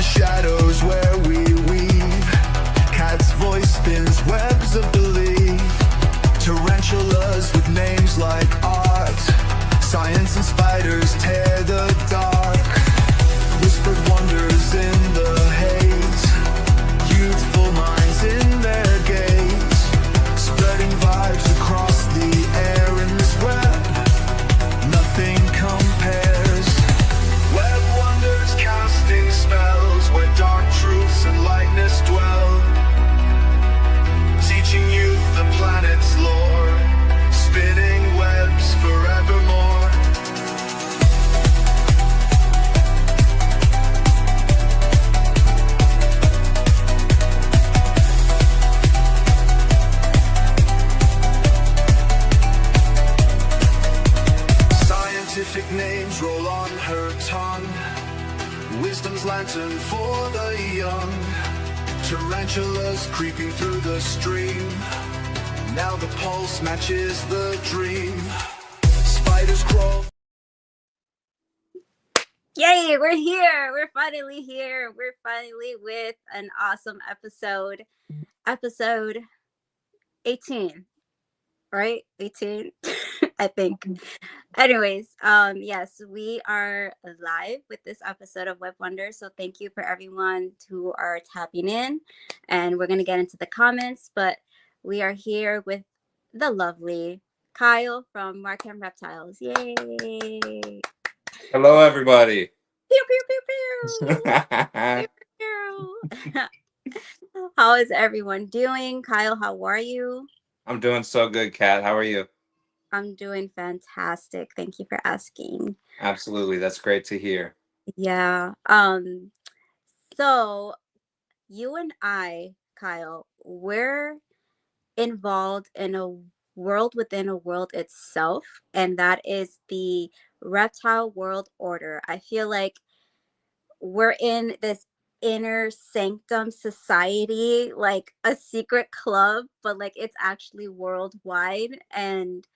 shadows where we weave. Cat's voice spins webs of belief. Tarantulas with names like art. Science and spiders tear the dark. Whispered wonders in the haze. Youthful minds in their gaze. Spreading vibes across the air in this web. Nothing compares. Web wonders casting spells where dark truths and lightness dwell. Teaching youth the planet's lore. Spinning webs forevermore. Scientific names roll on her tongue. Wisdom's lantern for the young. Tarantulas creeping through the stream. Now the pulse matches the dream. Spiders crawl. Yay, we're here. We're finally here. We're finally with an awesome episode. Episode 18. Right? 18, I think. Anyways, yes, we are live with this episode of Web Wonders. So thank you for everyone who are tapping in. And we're going to get into the comments, but we are here with the lovely Kyle from Markham Reptiles. Yay! Hello, everybody. Pew, pew, pew, pew. Pew, pew. How is everyone doing? Kyle, how are you? I'm doing so good, Kat. How are you? I'm doing fantastic. Thank you for asking. Absolutely. That's great to hear. Yeah. So you and I, Kyle, we're involved in a world within a world itself, and that is the reptile world order. I feel like we're in this inner sanctum society, like a secret club, but like it's actually worldwide. And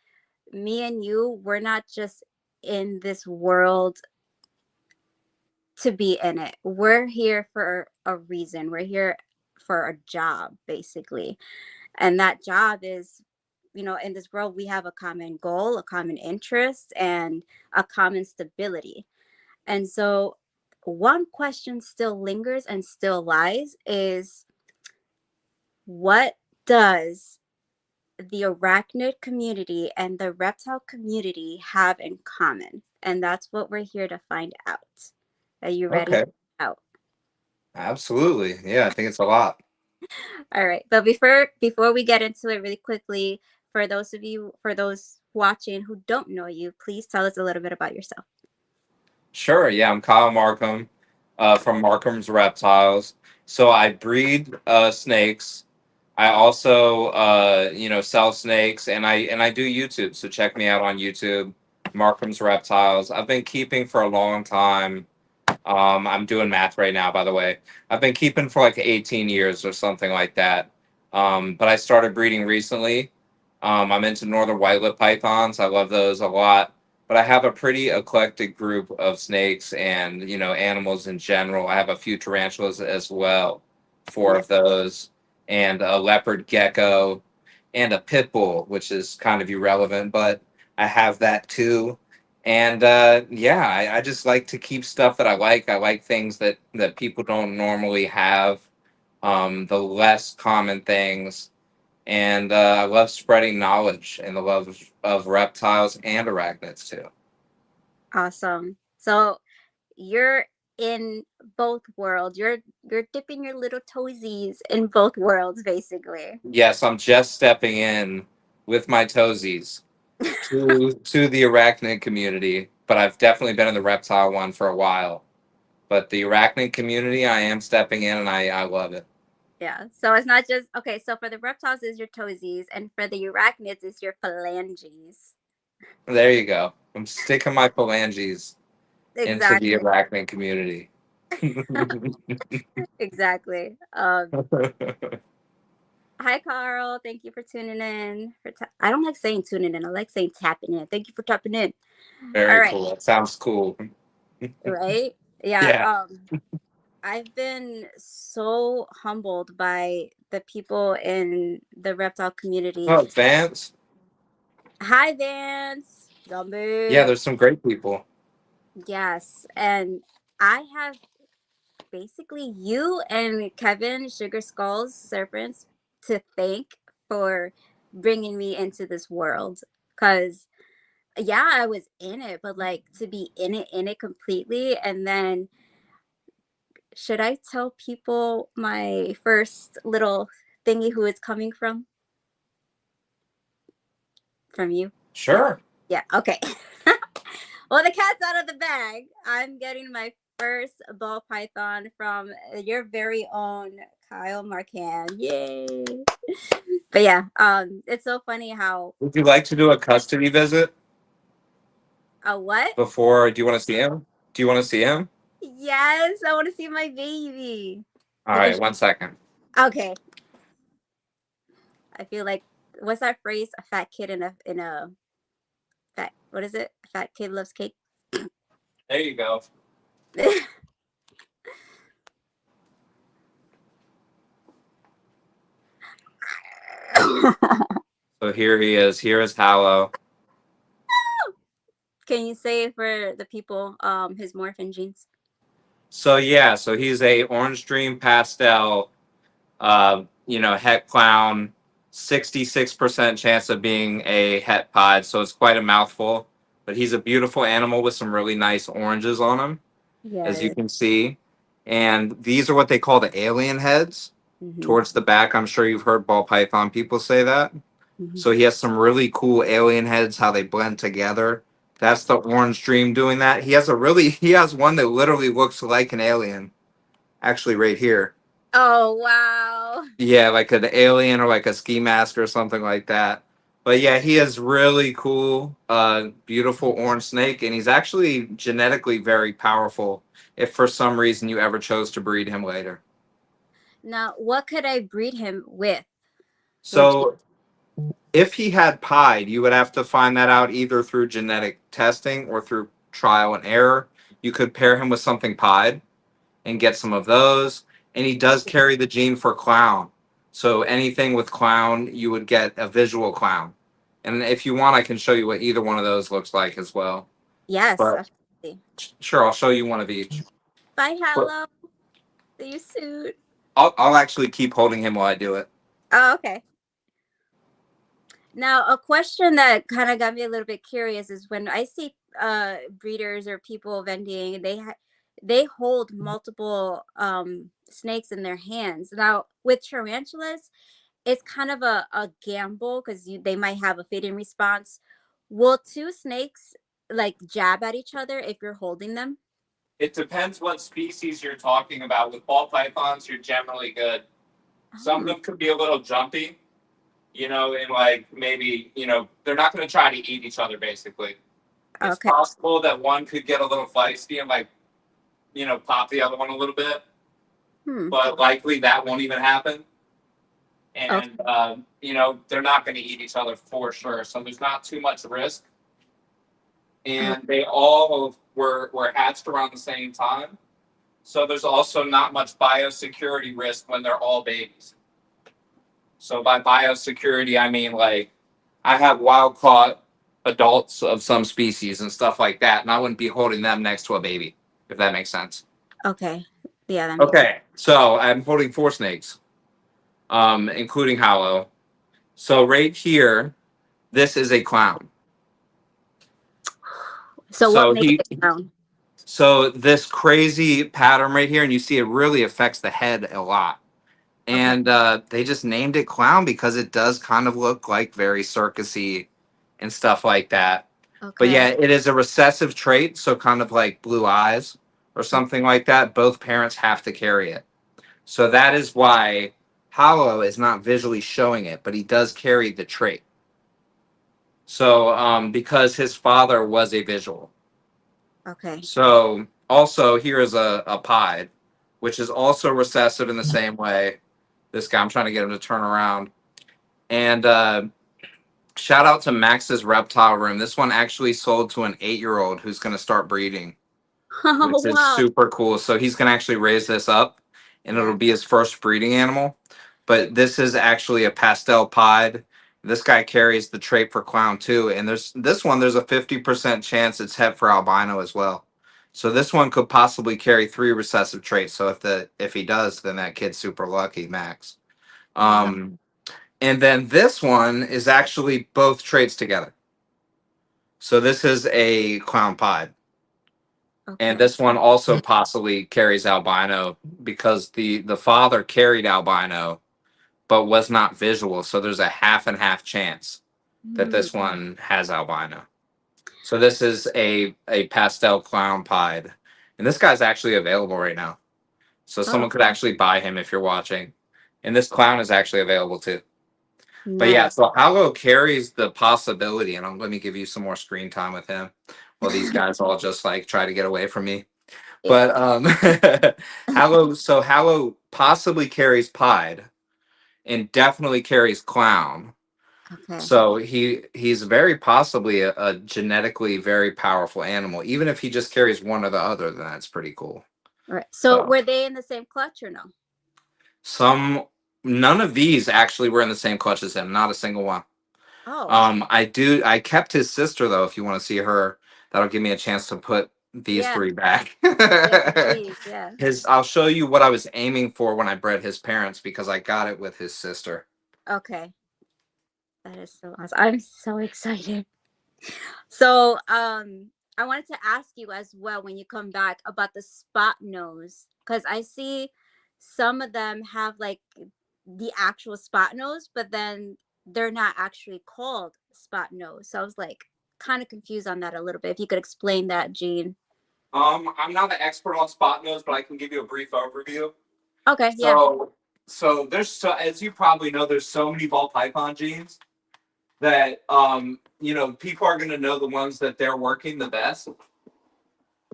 me and you, we're not just in this world to be in it. We're here for a reason. We're here for a job, basically. And that job is, you know, in this world, we have a common goal, a common interest, and a common stability. And so one question still lingers and still lies is, what does the arachnid community and the reptile community have in common? And that's what we're here to find out. Are you ready? Okay. Out. Absolutely. Yeah, I think it's a lot. All right. But before we get into it really quickly, for those watching who don't know you, please tell us a little bit about yourself. Sure. Yeah, I'm Kyle Markham from Markham's Reptiles. So I breed snakes. I also, sell snakes, and I do YouTube. So check me out on YouTube, Markham's Reptiles. I've been keeping for a long time. I'm doing math right now, by the way. I've been keeping for like 18 years or something like that. But I started breeding recently. I'm into northern white-lip pythons. I love those a lot. But I have a pretty eclectic group of snakes and, animals in general. I have a few tarantulas as well, 4 of those, and a leopard gecko, and a pit bull, which is kind of irrelevant, but I have that too. And I just like to keep stuff that I like. I like things that people don't normally have, the less common things. And I love spreading knowledge and the love of reptiles and arachnids too. Awesome. So you're in both worlds. You're dipping your little toesies in both worlds, basically. Yes, I'm just stepping in with my toesies to the arachnid community, but I've definitely been in the reptile one for a while. But the arachnid community, I am stepping in, and I love it. Yeah. So it's not just okay. So for the reptiles is your toesies, and for the arachnids is your phalanges. There you go. I'm sticking my phalanges Exactly. into the arachnid community. Exactly. Hi, Carl. Thank you for tuning in. I don't like saying tuning in. I like saying tapping in. Thank you for tapping in. Very cool. That sounds cool. Right? Yeah. I've been so humbled by the people in the reptile community. Oh, Vance. Hi, Vance. Yeah, Zombie. there's some great people. Yes, and I have basically you and Kevin Sugar Skulls Serpents to thank for bringing me into this world. Cause yeah, I was in it, but like to be in it completely, and then should I tell people my first little thingy who it's coming from you? Sure. Yeah, okay. Well, the cat's out of the bag. I'm getting my first ball python from your very own Kyle Markham. Yay! But yeah, it's so funny how Would you like to do a custody visit a what? before? Do you want to see him? Do you want to see him? Yes, I want to see my baby. All Like right, 1 second. okay, I feel like what's that phrase? A fat kid in a fat. What is it? A fat kid loves cake. There you go. So here he is. Here is Hallow. Can you say for the people his morphin genes? So yeah, so he's a orange dream pastel, het clown. 66% chance of being a het pod, so it's quite a mouthful. But he's a beautiful animal with some really nice oranges on him, as you Yes. can see. And these are what they call the alien heads. Mm-hmm. Towards the back, I'm sure you've heard ball python people say that. Mm-hmm. So he has some really cool alien heads, how they blend together. That's the orange dream doing that. He has one that literally looks like an alien. Actually, right here. Oh wow. Yeah, like an alien or like a ski mask or something like that. But yeah, he is really cool, beautiful orange snake, and he's actually genetically very powerful if for some reason you ever chose to breed him later. Now, what could I breed him with? Would you? So if he had pied, you would have to find that out either through genetic testing or through trial and error. You could pair him with something pied and get some of those. And he does carry the gene for clown. So anything with clown, you would get a visual clown. And if you want, I can show you what either one of those looks like as well. Yes, But absolutely. sure, I'll show you one of each. Bye, But hello. See you soon. I'll actually keep holding him while I do it. Oh, okay. Now, a question that kind of got me a little bit curious is when I see breeders or people vending, they hold multiple snakes in their hands. Now, with tarantulas, it's kind of a gamble because they might have a feeding response. Will two snakes like jab at each other if you're holding them? It depends what species you're talking about. With ball pythons, you're generally good. Some of Oh, them could be a little jumpy, and like maybe, they're not going to try to eat each other, basically. It's okay. possible that one could get a little feisty and, like, pop the other one a little bit, Hmm. but likely that won't even happen. Okay. And, they're not going to eat each other for sure. So there's not too much risk. And they all were hatched around the same time. So there's also not much biosecurity risk when they're all babies. So by biosecurity, I mean like I have wild caught adults of some species and stuff like that, and I wouldn't be holding them next to a baby, if that makes sense. Okay. Yeah, that makes sense. Okay, so I'm holding four snakes, including Hollow. So right here, this is a clown. So what So makes he it clown? so this crazy pattern right here, and you see it really affects the head a lot. Okay. And they just named it clown because it does kind of look like very circusy and stuff like that. But Okay. yeah, it is a recessive trait, so kind of like blue eyes or something like that. Both parents have to carry it. So that is why Hollow is not visually showing it, but he does carry the trait. So because his father was a visual. Okay. So also here is a pied, which is also recessive in the same way. This guy, I'm trying to get him to turn around. And shout out to Max's Reptile Room. This one actually sold to an 8-year-old who's going to start breeding. Oh which is wow. super cool. So he's gonna actually raise this up, and it'll Yeah. be his first breeding animal. But this is actually a pastel pied. This guy carries the trait for clown too, and there's this one. There's a 50% chance it's het for albino as well. So this one could possibly carry 3 recessive traits. So if he does, then that kid's super lucky, Max. Wow. Um, and then this one is actually both traits together. So this is a clown pied. And Okay. this one also possibly carries albino because the father carried albino but was not visual. So there's a half and half chance that Mm, this one has albino. So this is a pastel clown pied. And this guy's actually available right now. So someone oh, could actually buy him if you're watching. And this clown is actually available too. But yeah, nice. so Hallow carries the possibility, and let me give you some more screen time with him while these guys all just like try to get away from me. Yeah. But Hallow possibly carries Pied and definitely carries Clown. Okay. So he's very possibly a genetically very powerful animal. Even if he just carries one or the other, then that's pretty cool. All right. So So were they in the same clutch or no? some none of these actually were in the same clutch as him, not a single one. Oh. I kept his sister though. If you want to see her, that'll give me a chance to put these Yeah. three back. Yes, please. Yeah. I'll show you what I was aiming for when I bred his parents because I got it with his sister. Okay. That is so awesome. I'm so excited. So, I wanted to ask you as well when you come back about the spot nose because I see some of them have like the actual spot nose, but then they're not actually called spot nose. So I was like kind of confused on that a little bit. If you could explain that, Jean. I'm not an expert on spot nose, but I can give you a brief overview. Okay, yeah. So there's as you probably know, there's so many ball python genes that people are going to know the ones that they're working the best.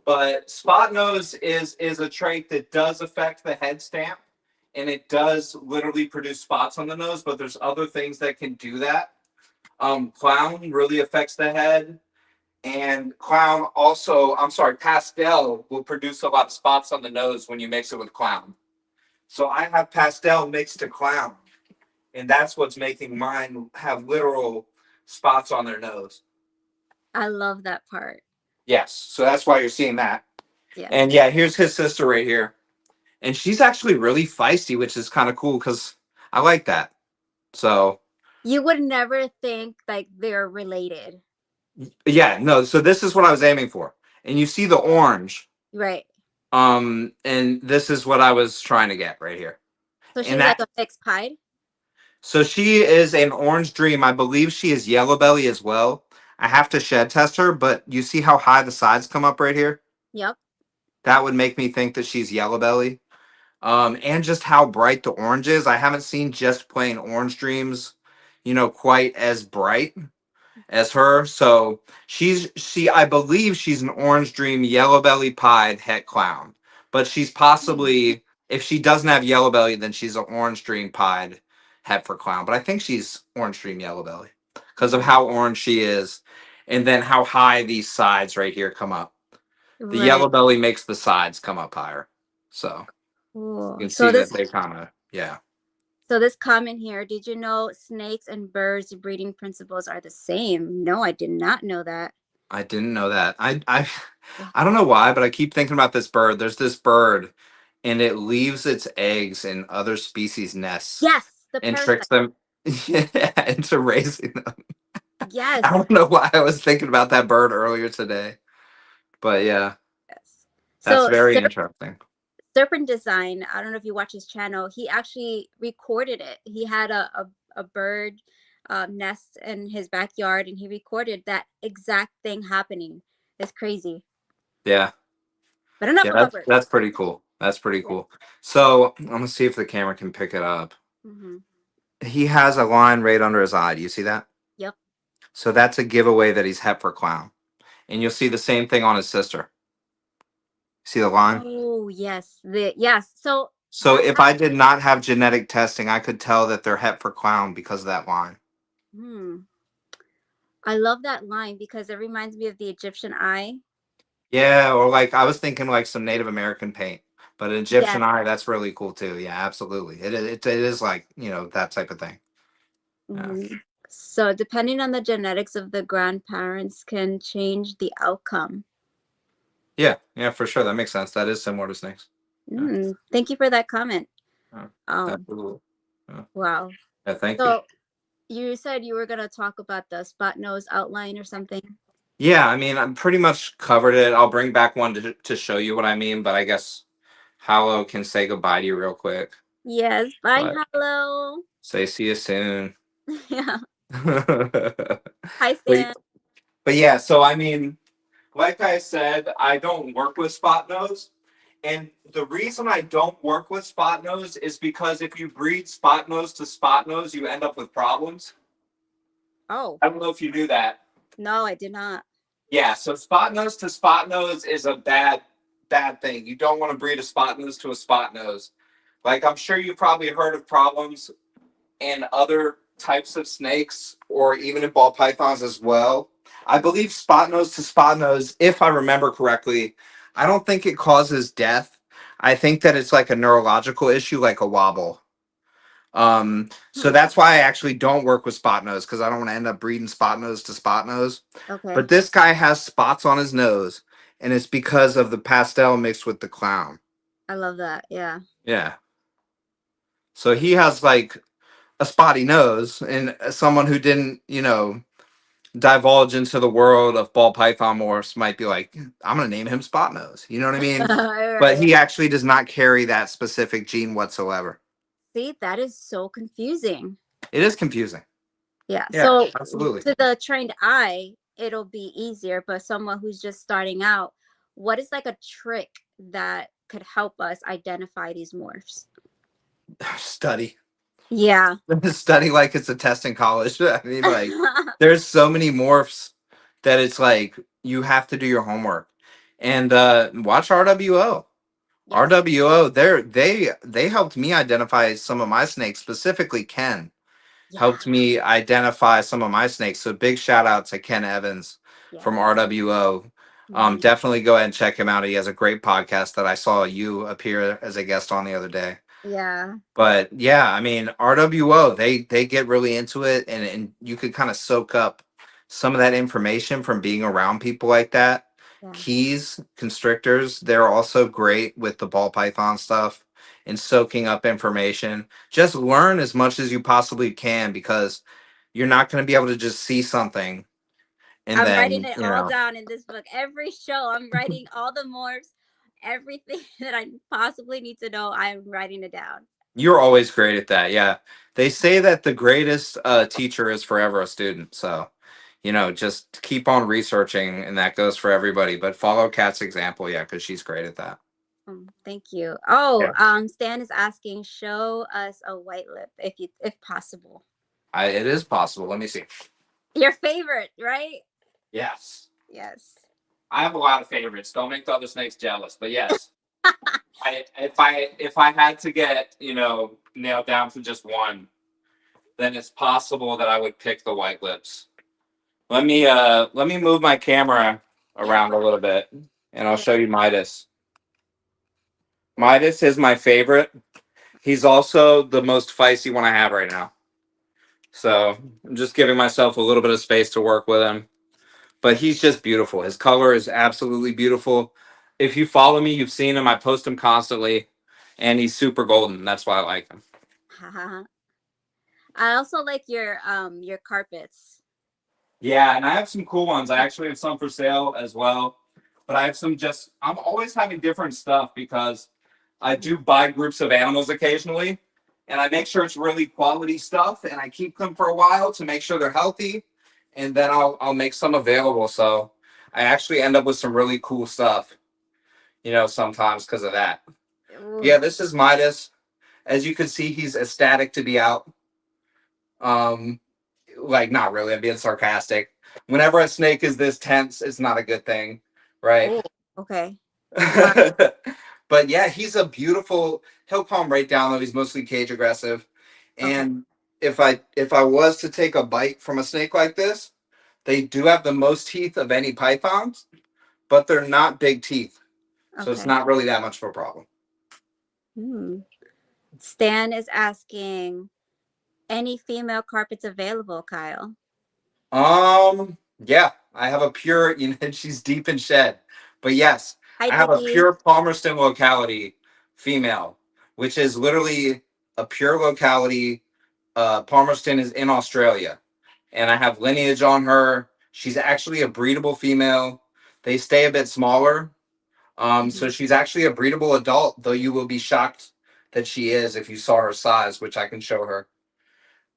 But spot nose is a trait that does affect the head stamp, and it does literally produce spots on the nose. But there's other things that can do that. Clown really affects the head, and pastel will produce a lot of spots on the nose when you mix it with clown. So I have pastel mixed to clown, and that's what's making mine have literal spots on their nose. I love that part. Yes, so that's why you're seeing that. Yeah. And yeah, here's his sister right here, and she's actually really feisty, which is kind of cool because I like that. So You would never think like they're related. yeah, no. So this is what I was aiming for, and you see the orange. Right. And this is what I was trying to get right here. So And she's like that a fixed pied. so she is an orange dream. I believe she is yellow belly as well. I have to shed test her, but you see how high the sides come up right here? Yep. That would make me think that she's yellow belly. And just how bright the orange is. I haven't seen just plain orange dreams, quite as bright as her. So I believe she's an orange dream, yellow belly pied het clown. But she's possibly, if she doesn't have yellow belly, then she's an orange dream pied het for clown. But I think she's orange dream yellow belly because of how orange she is, and then how high these sides right here come up. The Right. yellow belly makes the sides come up higher. So you Cool. can see that they kind of, yeah. So this comment here, did you know snakes and birds breeding principles are the same? No, I did not know that. I didn't know that. I don't know why, but I keep thinking about this bird. There's this bird, and it leaves its eggs in other species' nests Yes, the and parasite. tricks them into raising them. Yes. I don't know why I was thinking about that bird earlier today, but yeah, Yes. that's So very interesting. Serpent Design, I don't know if you watch his channel, he actually recorded it. He had a bird nest in his backyard and he recorded that exact thing happening. It's crazy. Yeah, But enough yeah, about birds. that's pretty cool. That's pretty Yeah. cool. So I'm gonna see if the camera can pick it up. Hmm. He has a line right under his eye. Do you see that? Yep. So that's a giveaway that he's het for clown. And you'll see the same thing on his sister. See the line? Oh, yes. Yes. So So that if I did not have genetic testing, I could tell that they're het for clown because of that line. hmm. I love that line because it reminds me of the Egyptian eye. Yeah, or like I was thinking like some Native American paint, but an Yes. Egyptian eye, that's really cool too. Yeah, absolutely. It is like, that type of thing. Yeah. Mhm. So depending on the genetics of the grandparents can change the outcome. Yeah, yeah, for sure. That makes sense. That is similar to snakes. Yeah. Thank you for that comment. Yeah, Um, absolutely. Yeah. wow. Yeah, thank you. So you said you were gonna talk about the spot nose outline or something. Yeah, I mean, I'm pretty much covered it. I'll bring back one to show you what I mean, but I guess Hallow can say goodbye to you real quick. Yes. Bye, But hello. say see you soon. Yeah. but, Hi, Stan. but yeah, so I mean, like I said, I don't work with spot nose. And the reason I don't work with spot nose is because if you breed spot nose to spot nose, you end up with problems. Oh, I don't know if you knew that. no, I did not. Yeah, so spot nose to spot nose is a bad thing. You don't want to breed a spot nose to a spot nose. Like I'm sure you probably heard of problems in other types of snakes or even in ball pythons as well. I believe spot nose to spot nose, if I remember correctly, I don't think it causes death. I think that it's like a neurological issue, like a wobble. So Hmm. that's why I actually don't work with spot nose because I don't want to end up breeding spot nose to spot nose. Okay. But this guy has spots on his nose, and it's because of the pastel mixed with the clown. I love that. Yeah. Yeah. So he has like a spotty nose, and someone who didn't, divulge into the world of ball python morphs might be like, I'm gonna name him Spot Nose. You know what I mean? But Right. he actually does not carry that specific gene whatsoever. See, that is so confusing. It is confusing. Yeah. Yeah, So absolutely. to the trained eye, it'll be easier, but someone who's just starting out, what is like a trick that could help us identify these morphs? Study. Yeah. Study like it's a test in college. I mean, like, there's so many morphs that it's like you have to do your homework. And watch RWO. Yes. RWO, they helped me identify some of my snakes, specifically Ken. Yeah. Helped me identify some of my snakes. So big shout out to Ken Evans from Yes. RWO. Mhm. Definitely go ahead and check him out. He has a great podcast that I saw you appear as a guest on the other day. Yeah. But yeah, I mean RWO, they get really into it, and you could kind of soak up some of that information from being around people like that. Yeah. Keys, constrictors, they're also great with the ball python stuff and soaking up information. Just learn as much as you possibly can because you're not going to be able to just see something and I'm writing then, it all down in this book. Every show, I'm writing all the morphs, everything that I possibly need to know. I'm writing it down. you're always great at that. Yeah. They say that the greatest teacher is forever a student. So, just keep on researching, and that goes for everybody. But follow Kat's example, yeah, because she's great at that. Thank you. Oh, Yeah. Stan is asking, show us a white lip if possible. It is possible. Let me see. Your favorite, right? Yes. Yes. I have a lot of favorites. Don't make the other snakes jealous. But yes, if I had to get nailed down to just one, then it's possible that I would pick the white lips. Let me move my camera Yeah. around a little bit, and I'll Yeah. show you Midas. Midas is my favorite. He's also the most feisty one I have right now. So I'm just giving myself a little bit of space to work with him. But he's just beautiful. His color is absolutely beautiful. If you follow me, you've seen him. I post him constantly, and he's super golden. That's why I like him. I also like your carpets. Yeah, and I have some cool ones. I actually have some for sale as well. But I have some just, I'm always having different stuff because I do buy groups of animals occasionally. And I make sure it's really quality stuff and I keep them for a while to make sure they're healthy. And then I'll make some available. So I actually end up with some really cool stuff, sometimes because of that. Ooh. Yeah, this is Midas. As you can see, he's ecstatic to be out. Um, like not really, I'm being sarcastic. Whenever a snake is this tense, it's not a good thing, right? Oh, okay. Wow. But yeah, he's a beautiful, he'll calm right down though. He's mostly cage aggressive. Okay. And if I was to take a bite from a snake like this, they do have the most teeth of any pythons, but they're not big teeth. So it's Okay. not really that much of a problem. Hmm. Stan is asking, any female carpets available, Kyle? Yeah, I have a pure, she's deep in shed. But yes, Hi, I have a Dickie. pure Palmerston locality female, which is literally a pure locality. Palmerston is in Australia, and I have lineage on her. She's actually a breedable female. They stay a bit smaller. So Mhm. she's actually a breedable adult, though you will be shocked that she is if you saw her size, which I can show her.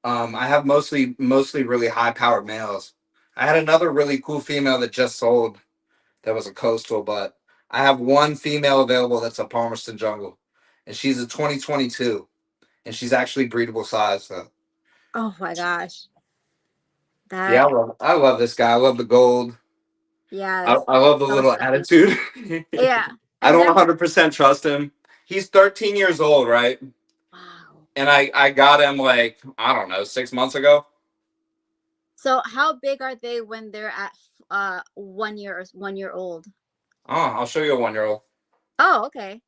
I have mostly really high powered males. I had another really cool female that just sold that was a coastal, but I have one female available that's a Palmerston Jungle, and she's a 2022, and she's actually breedable size. So Oh my gosh. yeah, That, I love this guy. I love the gold. yes. I love the So little stunning. attitude. Yeah. I And don't they're, 100% trust him. He's 13 years old, right? wow. And I got him like, I don't know, 6 months ago. So how big are they when they're at 1 year or 1 year old? Oh, I'll show you a 1 year old. Oh, okay.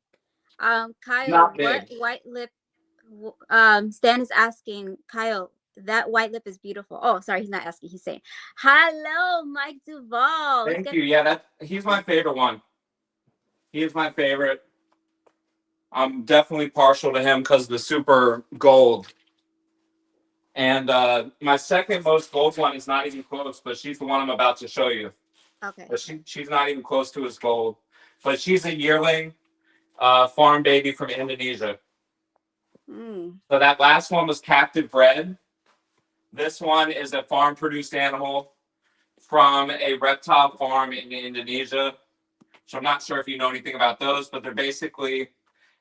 Kyle, Not what big. white lip? Stan is asking Kyle. That white lip is beautiful. Oh, sorry, he's not asking. He's saying, "Hello, Mike Duvall." Let's Thank get. you. Yeah, he's my favorite one. He is my favorite. I'm definitely partial to him because the super gold. And my second most gold one is not even close, but she's the one I'm about to show you. Okay. But she's not even close to his gold. But she's a yearling farm baby from Indonesia. Mm. So that last one was captive bred. This one is a farm produced animal from a reptile farm in Indonesia. So I'm not sure if you know anything about those, but they're basically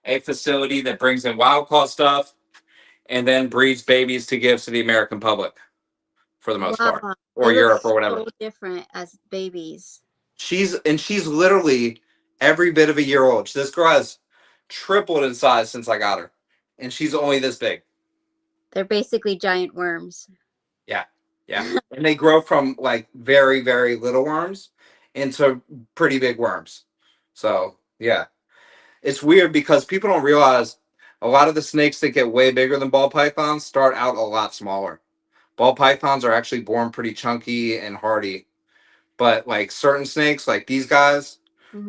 a facility that brings in wild caught stuff and then breeds babies to give to the American public for the most part, Wow, they or look Europe or whatever. so different as babies. She's literally every bit of a year old. This girl has tripled in size since I got her, and she's only this big. They're basically giant worms. Yeah, yeah, and they grow from like very very little worms into pretty big worms. So yeah, it's weird because people don't realize a lot of the snakes that get way bigger than ball pythons start out a lot smaller. Ball pythons are actually born pretty chunky and hardy, but like certain snakes, like these guys,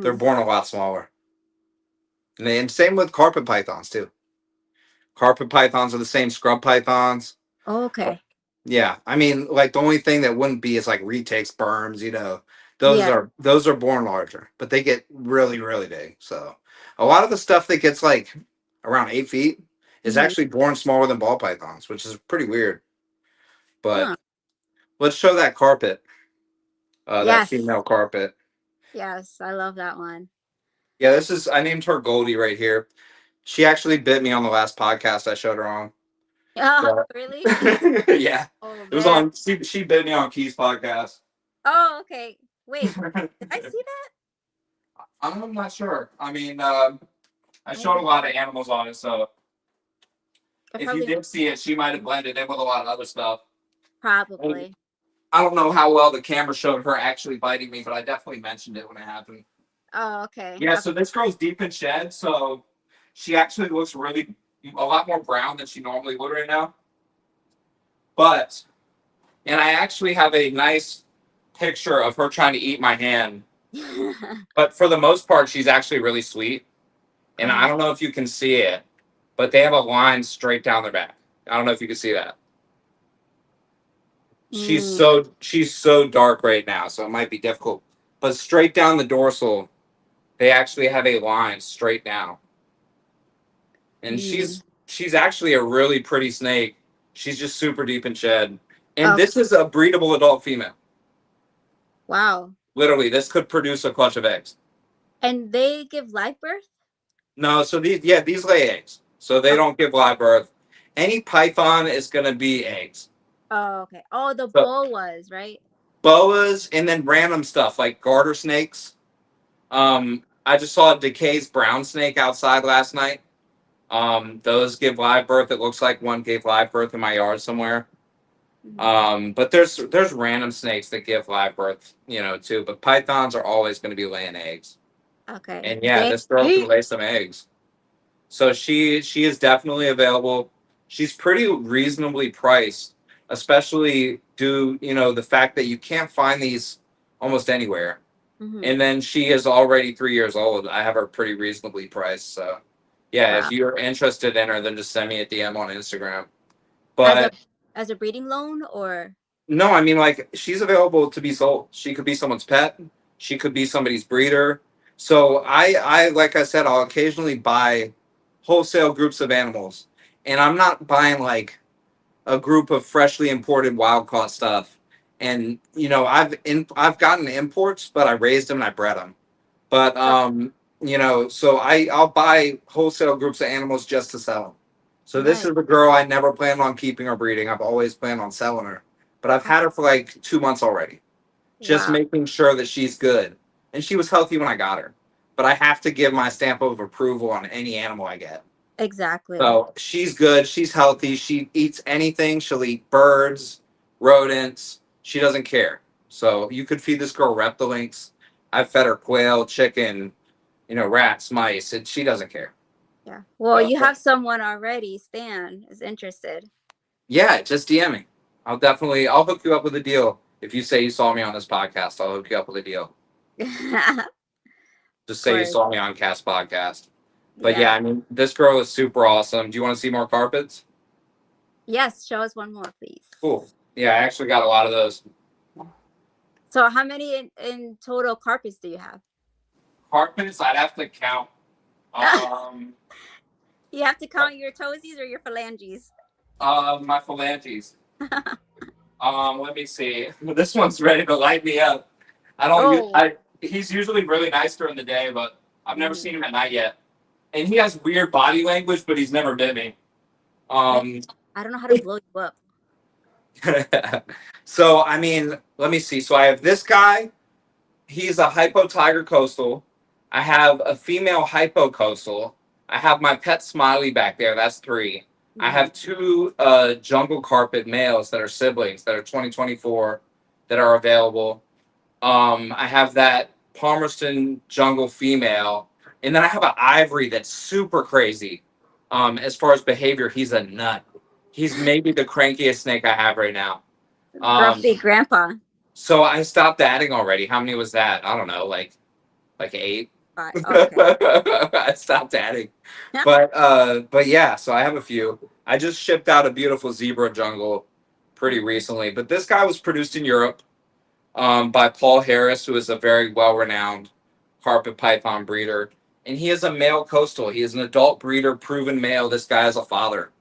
they're Hmm. born a lot smaller. And same with carpet pythons too. Carpet pythons are the same scrub pythons. Okay. Yeah, I mean, like the only thing that wouldn't be is like retakes, berms. Those Yeah. are born larger, but they get really really big. So a lot of the stuff that gets like around 8 feet is Hmm. actually born smaller than ball pythons, which is pretty weird. But Huh. let's show that carpet, that Yes. female carpet. Yes. I love that one. Yeah, I named her Goldie right here. She actually bit me on the last podcast I showed her on. Oh, So, really? yeah, Oh it was man. on. She bit me on Key's podcast. Oh, okay. Wait, did I see that? I'm not sure. I mean, I I showed a did. lot of animals on it, so I if you probably did see it, she might have blended in with a lot of other stuff. And probably. I don't know how well the camera showed her actually biting me, but I definitely mentioned it when it happened. Oh, okay. Yeah, so this girl's deep in shed, so she actually looks really a lot more brown than she normally would right now. But and I actually have a nice picture of her trying to eat my hand. But for the most part, she's actually really sweet. And I Uh-huh. don't know if you can see it, but they have a line straight down their back. I don't know if you can see that. Mm. She's so dark right now, so it might be difficult. But straight down the dorsal, they actually have a line straight down. And Mm. she's actually a really pretty snake. She's just super deep in shed. And Okay. this is a breedable adult female. Wow. Literally, this could produce a clutch of eggs. And they give live birth? No, so these lay eggs. So they Oh, don't give live birth. Any python is gonna be eggs. oh, okay. Oh, the So boas, right? boas and then random stuff like garter snakes. I just saw a Decay's brown snake outside last night. Those give live birth. It looks like one gave live birth in my yard somewhere. Mhm. But there's random snakes that give live birth, too. But pythons are always going to be laying eggs. Okay. And yeah, Thank this girl can you. lay some eggs. So she is definitely available. She's pretty reasonably priced, especially due, the fact that you can't find these almost anywhere. Hmm. And then she is already 3 years old. I have her pretty reasonably priced. So yeah, if Wow. you're interested in her, then just send me a DM on Instagram. As a But as a breeding loan or no, I mean, like, she's available to be sold. She could be someone's pet. She could be somebody's breeder. So like I said, I'll occasionally buy wholesale groups of animals, and I'm not buying like a group of freshly imported wild caught stuff. And I've gotten imports, but I raised them and I bred them. But so I'll buy wholesale groups of animals just to sell them. So this nice. is the girl I never planned on keeping or breeding. I've always planned on selling her. But I've had her for like 2 months already, just Wow. making sure that she's good. And she was healthy when I got her. But I have to give my stamp of approval on any animal I get. Exactly. So she's good. She's healthy. She eats anything. She'll eat birds, rodents. She doesn't care. So you could feed this girl reptilinks. I've fed her quail, chicken, rats, mice. She doesn't care. Yeah. Well, So you have someone already. Stan is interested. yeah, just DM me. I'll hook you up with a deal. If you say you saw me on this podcast, I'll hook you up with a deal. Of Just say you course. saw me on Cast Podcast. But yeah, Yeah. I mean, this girl is super awesome. Do you want to see more carpets? Yes. Show us one more, please. Cool. Yeah, I actually got a lot of those. So, how many in total carpets do you have? Carpets, I'd have to count. Um, You have to count your toesies or your phalanges. my phalanges. Let me see. This one's ready to light me up. I don't. Oh. He's usually really nice during the day, but I've never Mhm. seen him at night yet. And he has weird body language, but he's never bit me. Man, I don't know how to blow you up. So I mean, let me see. So I have this guy. He's a hypo tiger coastal. I have a female hypo coastal. I have my pet Smiley back there. That's three. I Mhm. have two jungle carpet males that are siblings that are 2024 that are available. I have that Palmerston jungle female, and then I have an ivory that's super crazy. As far as behavior, he's a nut. He's maybe the crankiest snake I have right now. Um, Grumpy grandpa. so I stopped adding already. How many was that? I don't know, like eight. Okay. I stopped adding. But yeah, so I have a few. I just shipped out a beautiful zebra jungle pretty recently. But this guy was produced in Europe by Paul Harris, who is a very well-renowned carpet python breeder. And he is a male coastal. He is an adult breeder, proven male. This guy is a father.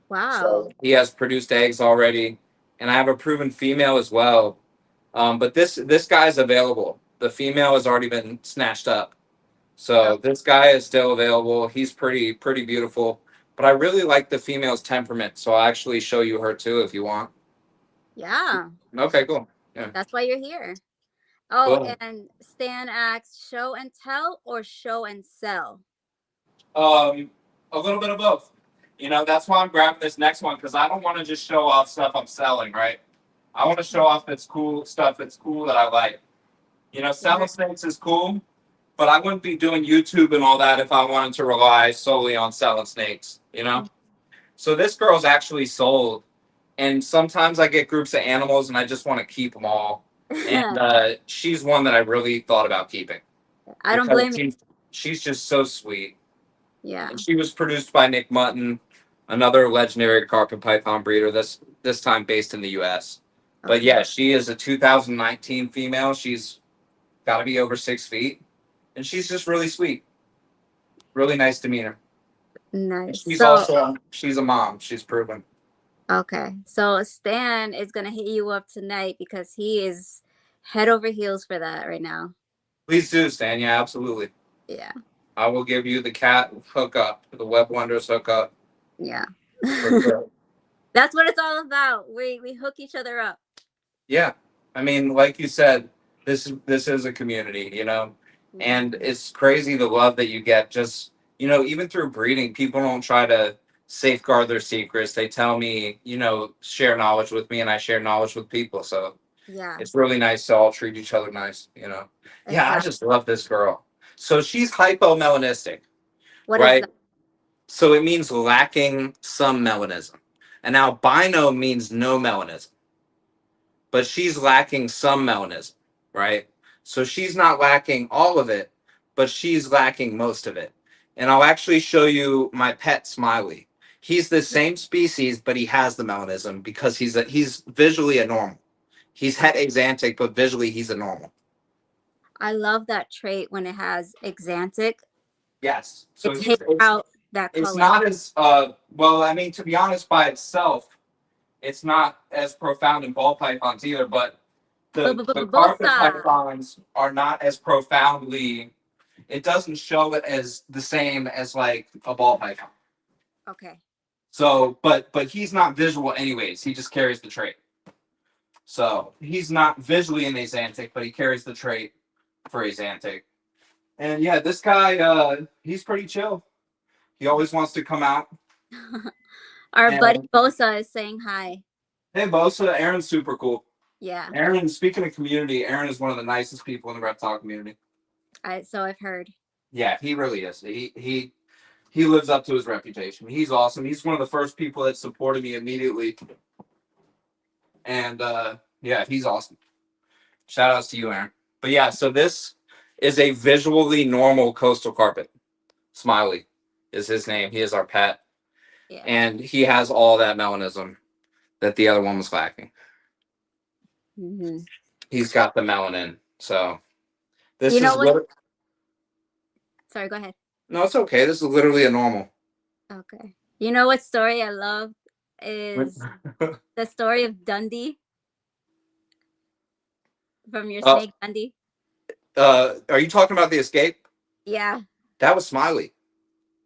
Wow. So he has produced eggs already. And I have a proven female as well. But this guy is available. The female has already been snatched up. Oh, So this guy is still available. He's pretty beautiful. But I really like the female's temperament. So I'll actually show you her too if you want. yeah. Okay, cool. Yeah. That's why you're here. Oh, Cool. and Stan asks, show and tell or show and sell? A little bit of both. That's why I'm grabbing this next one because I don't want to just show off stuff I'm selling, right? I want to show off that's cool stuff that's cool that I like. Selling snakes is cool, but I wouldn't be doing YouTube and all that if I wanted to rely solely on selling snakes. So this girl's actually sold, and sometimes I get groups of animals and I just want to keep them all. And she's one that I really thought about keeping I don't because blame you. she's just so sweet. Yeah. And she was produced by Nick Mutton, another legendary carpet python breeder. This time based in the U.S. But Okay. yeah, she is a 2019 female. She's got to be over 6 feet, and she's just really sweet, really nice demeanor. And Nice. she's So, also she's a mom. She's proven. okay. So Stan is gonna hit you up tonight because he is head over heels for that right now. Please do, Stan. Yeah, absolutely. Yeah. I will give you the cat hookup, the Web Wonders hookup. Yeah. For sure. That's what it's all about. We hook each other up. Yeah, I mean, like you said, this is a community, and it's crazy the love that you get. Just even through breeding, people don't try to safeguard their secrets. They tell me, you know, share knowledge with me, and I share knowledge with people. So Yeah, it's really nice to all treat each other nice, you know. Yeah, I exactly. just love this girl. So she's hypomelanistic, What is right? that? So it means lacking some melanism. And albino means no melanism, but she's lacking some melanism, right? So she's not lacking all of it, but she's lacking most of it. And I'll actually show you my pet Smiley. He's the same species, but he has the melanism because he's visually a normal. He's het axanthic, but visually he's a normal. I love that trait when it has exantic. Yes. So It's hit out that it's color. not as well, I mean, to be honest, by itself, it's not as profound in ball pythons either, but the carpet Bosa. pythons are not as profoundly, it doesn't show it as the same as like a ball python. Okay. So but he's not visual anyways, he just carries the trait. So he's not visually an axanthic, but he carries the trait for axanthic. And yeah, this guy he's pretty chill. He always wants to come out. Our buddy And Bosa is saying hi. hey Bosa, Aaron's super cool. Yeah, Aaron, speaking of community, Aaron is one of the nicest people in the reptile community. so I've heard. Yeah, he really is. He lives up to his reputation. He's awesome. He's one of the first people that supported me immediately. And yeah, he's awesome. Shout outs to you, Aaron. But yeah, so this is a visually normal coastal carpet. Smiley is his name. He is our pet. Yeah. And he has all that melanism that the other one was lacking. Mm-hmm. He's got the melanin. So this You know is what? Sorry, go ahead. no, it's okay. This is literally a normal. Okay. You know what story I love is the story of Dundee from your snake Dundee. Are you talking about the escape? Yeah. That was Smiley.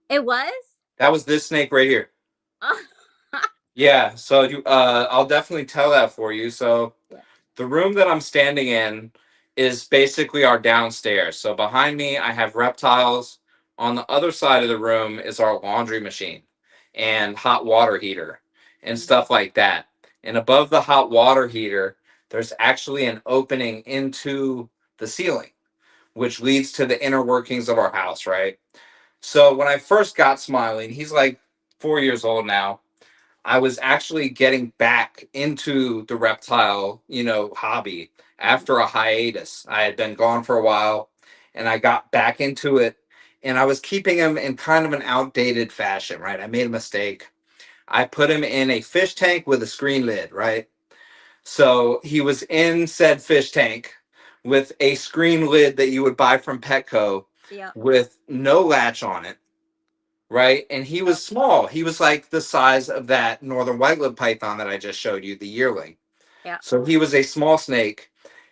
It was? That was this snake right here. Oh. Yeah, so you I'll definitely tell that for you. So Yeah. the room that I'm standing in is basically our downstairs. So behind me I have reptiles. On the other side of the room is our laundry machine and hot water heater and stuff like that. And above the hot water heater, there's actually an opening into the ceiling, which leads to the inner workings of our house, right? So when I first got Smiling, he's like 4 years old now. I was actually getting back into the reptile, you know, hobby after a hiatus. I had been gone for a while and I got back into it and I was keeping him in kind of an outdated fashion, right? I made a mistake. I put him in a fish tank with a screen lid, right? So he was in said fish tank with a screen lid that you would buy from Petco Yeah. with no latch on it, right? And he was small. He was like the size of that northern white-lipped python that I just showed you, the yearling. Yeah. So he was a small snake,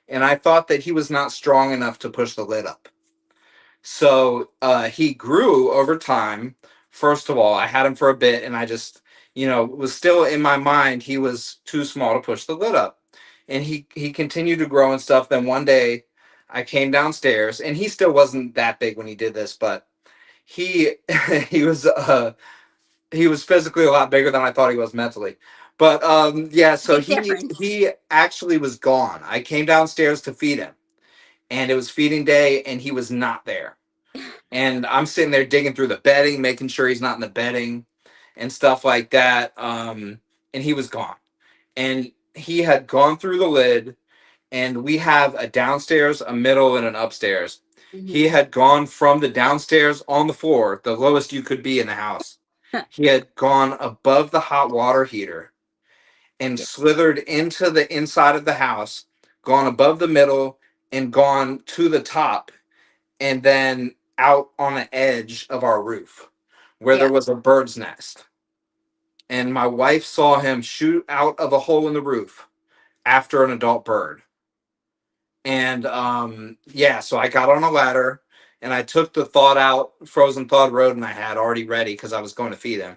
and I thought that he was not strong enough to push the lid up. So he grew over time. First of all, I had him for a bit, and I just, you know, was still in my mind he was too small to push the lid up, and he continued to grow and stuff. Then one day, I came downstairs, and he still wasn't that big when he did this, but he he was physically a lot bigger than I thought he was mentally. But yeah, so Big difference. he actually was gone. I came downstairs to feed him, and it was feeding day, and he was not there. And I'm sitting there digging through the bedding, making sure he's not in the bedding and stuff like that. And he was gone. And he had gone through the lid, and we have a downstairs, a middle, and an upstairs. Mm-hmm. He had gone from the downstairs on the floor, the lowest you could be in the house. He had gone above the hot water heater and slithered into the inside of the house, gone above the middle, and gone to the top, and then out on the edge of our roof where there was a bird's nest. And my wife saw him shoot out of a hole in the roof after an adult bird. And yeah, so I got on a ladder and I took the thawed out frozen thawed rodent I had already ready because I was going to feed him.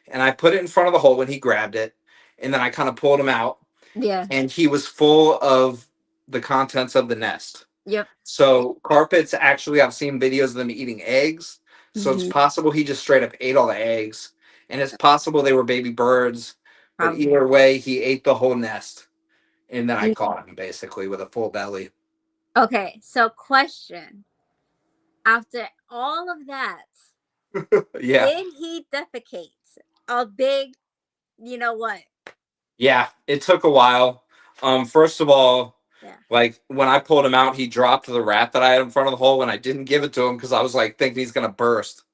And I put it in front of the hole when he grabbed it. And then I kind of pulled him out. Yeah. And he was full of the contents of the nest. Yep. So carpets, actually, I've seen videos of them eating eggs. So it's Mhm. possible he just straight up ate all the eggs. and it's possible they were baby birds. But Probably. either way, he ate the whole nest, and then I Mm. caught him basically with a full belly. Okay, so question. After all of that, Yeah, did he defecate a big, you know what? yeah. It took a while. First of all, Yeah. like when I pulled him out, he dropped the rat that I had in front of the hole, and I didn't give it to him because I was like thinking he's gonna burst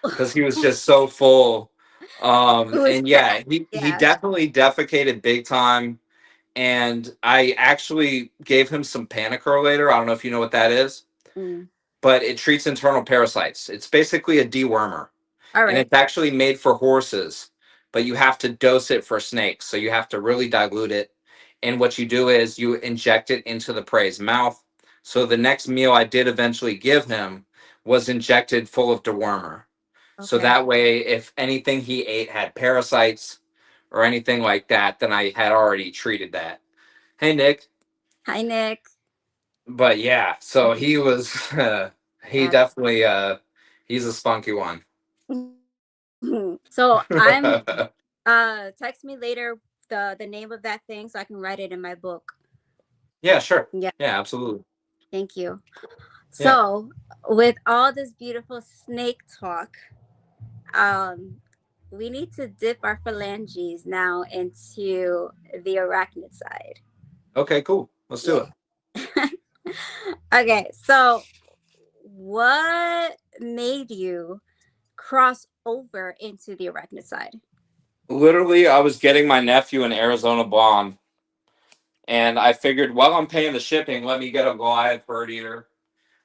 because he was just so full. It was And fat. yeah, he Yeah. definitely defecated big time. And I actually gave him some Panicur later. I don't know if you know what that is, Mm. but it treats internal parasites. It's basically a dewormer, All and right. it's actually made for horses, but you have to dose it for snakes. So you have to really dilute it. And what you do is you inject it into the prey's mouth. So the next meal I did eventually give him was injected full of dewormer. So Okay. that way, if anything he ate had parasites or anything like that, then I had already treated that. Hey, Nick. Hi, Nick. But yeah, so he was, he That's definitely, he's a spunky one. so I'm text me later the name of that thing so I can write it in my book. Yeah, sure. Yeah, Yeah, absolutely. thank you. Yeah. So with all this beautiful snake talk, um we need to dip our phalanges now into the arachnid side. Okay, cool. Let's do Yeah. it. Okay, so what made you cross over into the arachnid side? Literally, I was getting my nephew an Arizona blonde, and I figured, while I'm paying the shipping, let me get a Goliath bird eater.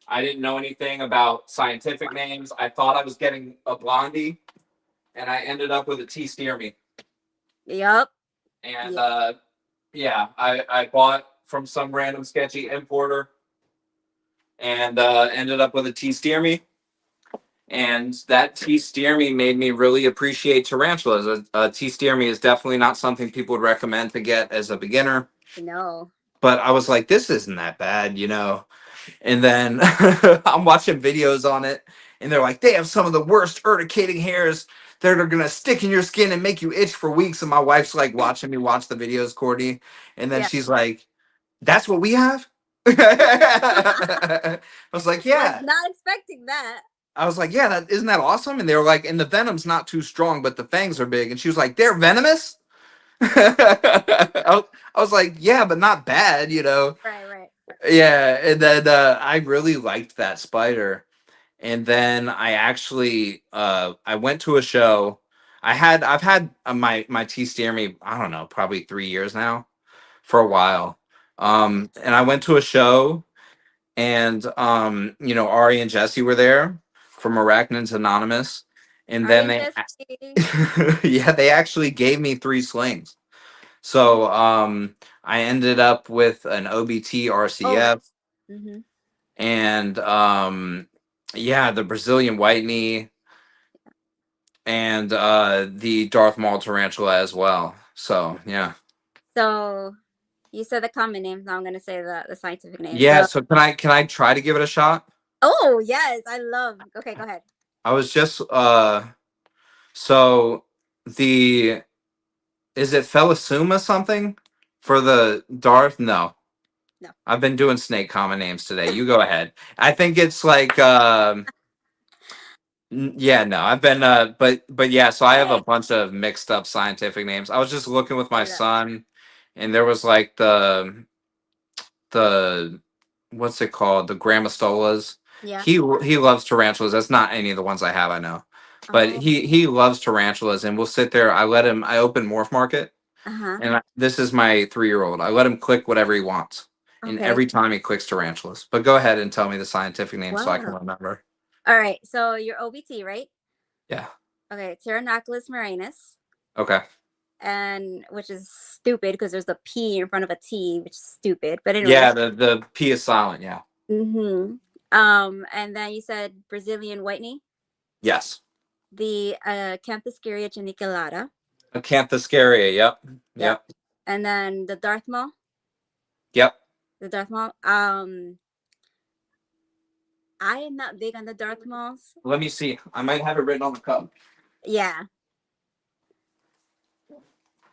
I didn't know anything about scientific names. I thought I was getting a blondie, and I ended up with a T steermy. Yup. And Yeah. yeah, I bought from some random sketchy importer, and ended up with a T steermy. And that T steermy made me really appreciate tarantulas. A T steermy is definitely not something people would recommend to get as a beginner. No. But I was like, this isn't that bad, you know. And then I'm watching videos on it, and they're like, they have some of the worst urticating hairs that are gonna stick in your skin and make you itch for weeks. And my wife's like watching me watch the videos, Courtney, and then Yeah. she's like, "That's what we have." I was like, Was "Yeah." not expecting that. I was like, "Yeah, that isn't that awesome?" And they were like, "And the venom's not too strong, but the fangs are big." And she was like, "They're venomous." I was like, "Yeah, but not bad, you know." Right, right. Yeah, and then I really liked that spider. And then I actually I went to a show. I've had my T steer me, I don't know, probably 3 years now, for a while. And I went to a show, and you know, Ari and Jesse were there from Arachnids Anonymous. And Are then you just yeah, they actually gave me 3 slings. So I ended up with an OBT oh RCF, mm-hmm. and yeah, the Brazilian white knee, and the Darth Maul tarantula as well. So yeah. So you said the common names, now I'm gonna say the scientific name. Yeah, So so can I try to give it a shot? oh yes, I love okay, go ahead. I was just so the is it Felisuma something for the Darth? No. No. I've been doing snake common names today. You go ahead. I think it's like yeah, no, I've been but yeah, so I have a Okay. bunch of mixed up scientific names. I was just looking with my Straight up. son, and there was like the what's it called? The Gramastolas. Yeah. He loves tarantulas. That's not any of the ones I have, I know. But Oh. he loves tarantulas, and we'll sit there. I open Morph Market, Uh-huh. and this is my 3-year-old. I let him click whatever he wants. And Okay. every time he clicks tarantulas. But go ahead and tell me the scientific name so I can Wow. remember. All right. So your OBT, right? Yeah. Okay. Pteronoculus marinus. Okay. And which is stupid because there's a P in front of a T, which is stupid. But Yeah, anyways. the P is silent, yeah. Mm-hmm. And then you said Brazilian white knee, Yes. the Campescaria geniculata. Acanthoscaria, yep. Yep. Yep. And then the Darth Maul. Yep. The Darth Maul. I am not big on the Darth Mauls. Let me see. I might have it written on the cup. Yeah.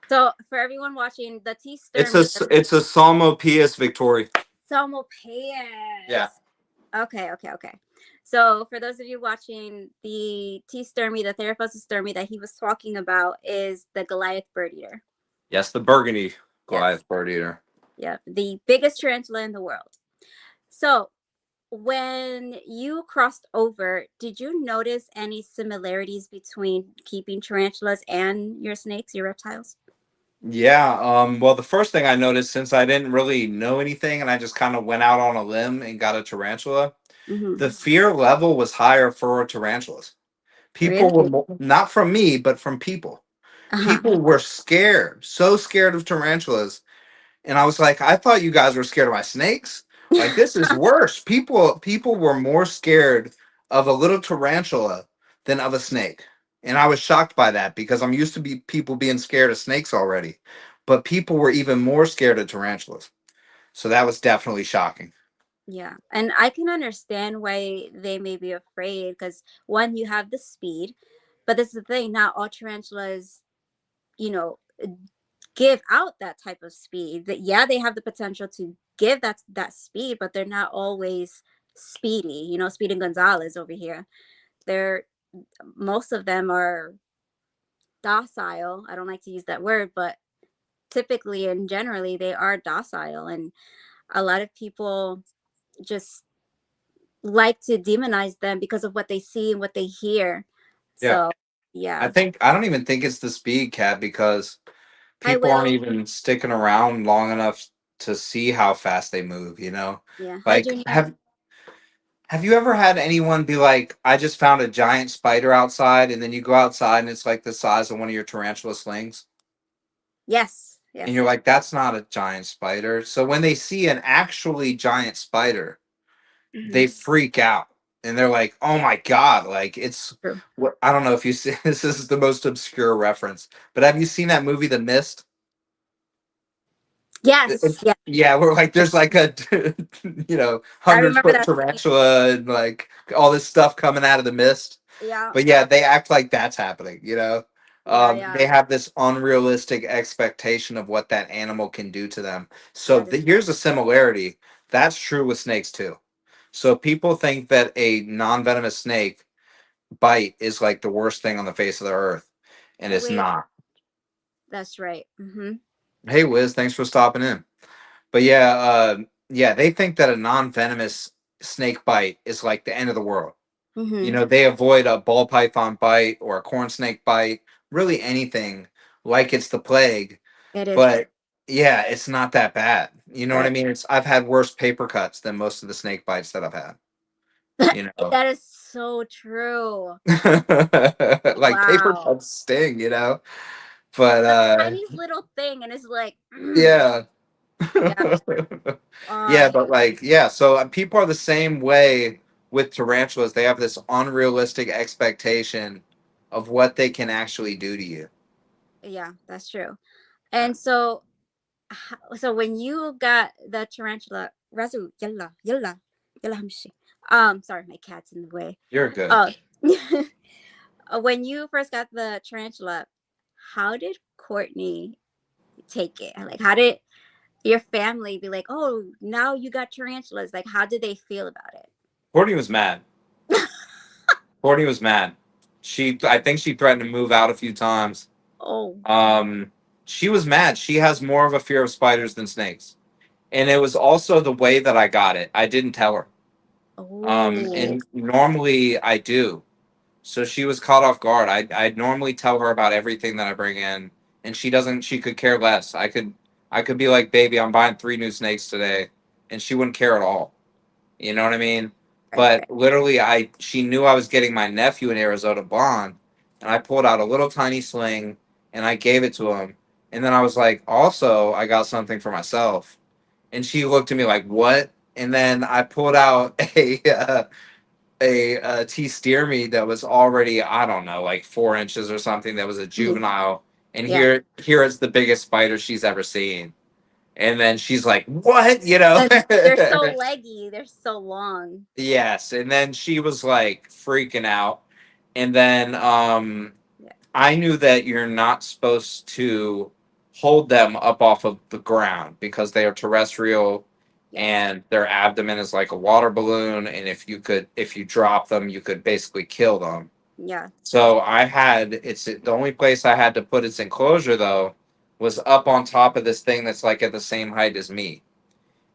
So for everyone watching, the T It's sturm, it's a Salmopoeus victoria. Yeah. Salmopaeus. Okay, okay, okay. So for those of you watching, the T sturmy, the Theraphosis sturmy that he was talking about is the Goliath bird eater. Yes, the burgundy Yes. Goliath bird eater. Yeah, the biggest tarantula in the world. So when you crossed over, did you notice any similarities between keeping tarantulas and your snakes, your reptiles? Yeah, well, the first thing I noticed, since I didn't really know anything and I just kind of went out on a limb and got a tarantula, Mm-hmm. the fear level was higher for tarantulas. People were Really? not from me, but from people. Uh-huh. People were scared, so scared of tarantulas. And I was like, I thought you guys were scared of my snakes. Like, this is worse. People were more scared of a little tarantula than of a snake. And I was shocked by that because I'm used to people being scared of snakes already. But people were even more scared of tarantulas. So that was definitely shocking. Yeah. And I can understand why they may be afraid because one, you have the speed, but this is the thing, not all tarantulas, you know, give out that type of speed. That yeah, they have the potential to give that speed, but they're not always speedy. You know, Speed and Gonzalez over here. They're most of them are docile. I don't like to use that word, but typically and generally they are docile, and a lot of people just like to demonize them because of what they see and what they hear. Yeah. So yeah, I don't even think it's the speed, cat, because I people aren't will. even sticking around long enough to see how fast they move, you know? Yeah. Hi, Like, Junior. have you ever had anyone be like, I just found a giant spider outside, and then you go outside and it's like the size of one of your tarantula slings? Yes. And Yes. you're like, that's not a giant spider. So when they see an actually giant spider, Hmm. they freak out. And they're like, oh my God, like it's True. what I don't know if you see this is the most obscure reference, but have you seen that movie, The Mist? Yes. Yeah. Yeah, we're like there's like a I 100 remember foot that scene. tarantula and like all this stuff coming out of the mist. Yeah. But yeah, they act like that's happening, you know. Yeah. They Yeah. have this unrealistic expectation of what that animal can do to them. So That is. here's a similarity. That's true with snakes too. So people think that a non-venomous snake bite is like the worst thing on the face of the earth, and it's Wait. not. That's right. Mm-hmm. Hey, Wiz, thanks for stopping in. But yeah, yeah, they think that a non-venomous snake bite is like the end of the world. You Mm-hmm. know, they avoid a ball python bite or a corn snake bite, really anything like it's the plague. It is. But yeah, it's not that bad. You know what I Right. mean? It's I've had worse paper cuts than most of the snake bites that I've had. You know, That is so true. like paper Wow. cuts sting. You know, but The tiniest little thing, and it's like, yeah. yeah. Yeah, I but like, yeah, so people are the same way with tarantulas. They have this unrealistic expectation of what they can actually do to you. Yeah, that's true. And so, so when you got the tarantula, Razu, yalla, yalla, yalla hamshi. Sorry, my cat's in the way. You're good. Uh, when you first got the tarantula, how did Courtney take it? Like, how did your family be like, oh, now you got tarantulas? Like, how did they feel about it? Courtney was mad. Courtney was mad. I think she threatened to move out a few times. Oh, Um, she was mad. She has more of a fear of spiders than snakes. And it was also the way that I got it. I didn't tell her. oh, And normally I do. So she was caught off guard. I normally tell her about everything that I bring in, and she doesn't. She could care less. I could be like, baby, I'm buying 3 new snakes today, and she wouldn't care at all. You know what I mean? right, But right. literally, she knew I was getting my nephew in Arizona bond, and I pulled out a little tiny sling and I gave it to him, and then I was like, also, I got something for myself, and she looked at me like, what? And then I pulled out a T steer meat that was already, I don't know, like 4 inches or something, that was a Mhm. juvenile. And Yeah. here is the biggest spider she's ever seen. And then she's like, what? You know? And they're so leggy. They're so long. Yes. And then she was like freaking out. And then Yeah. I knew that you're not supposed to hold them up off of the ground because they are terrestrial Yes. and their abdomen is like a water balloon, and if you drop them you could basically kill them. Yeah. So it's the only place I had to put its enclosure though was up on top of this thing that's like at the same height as me.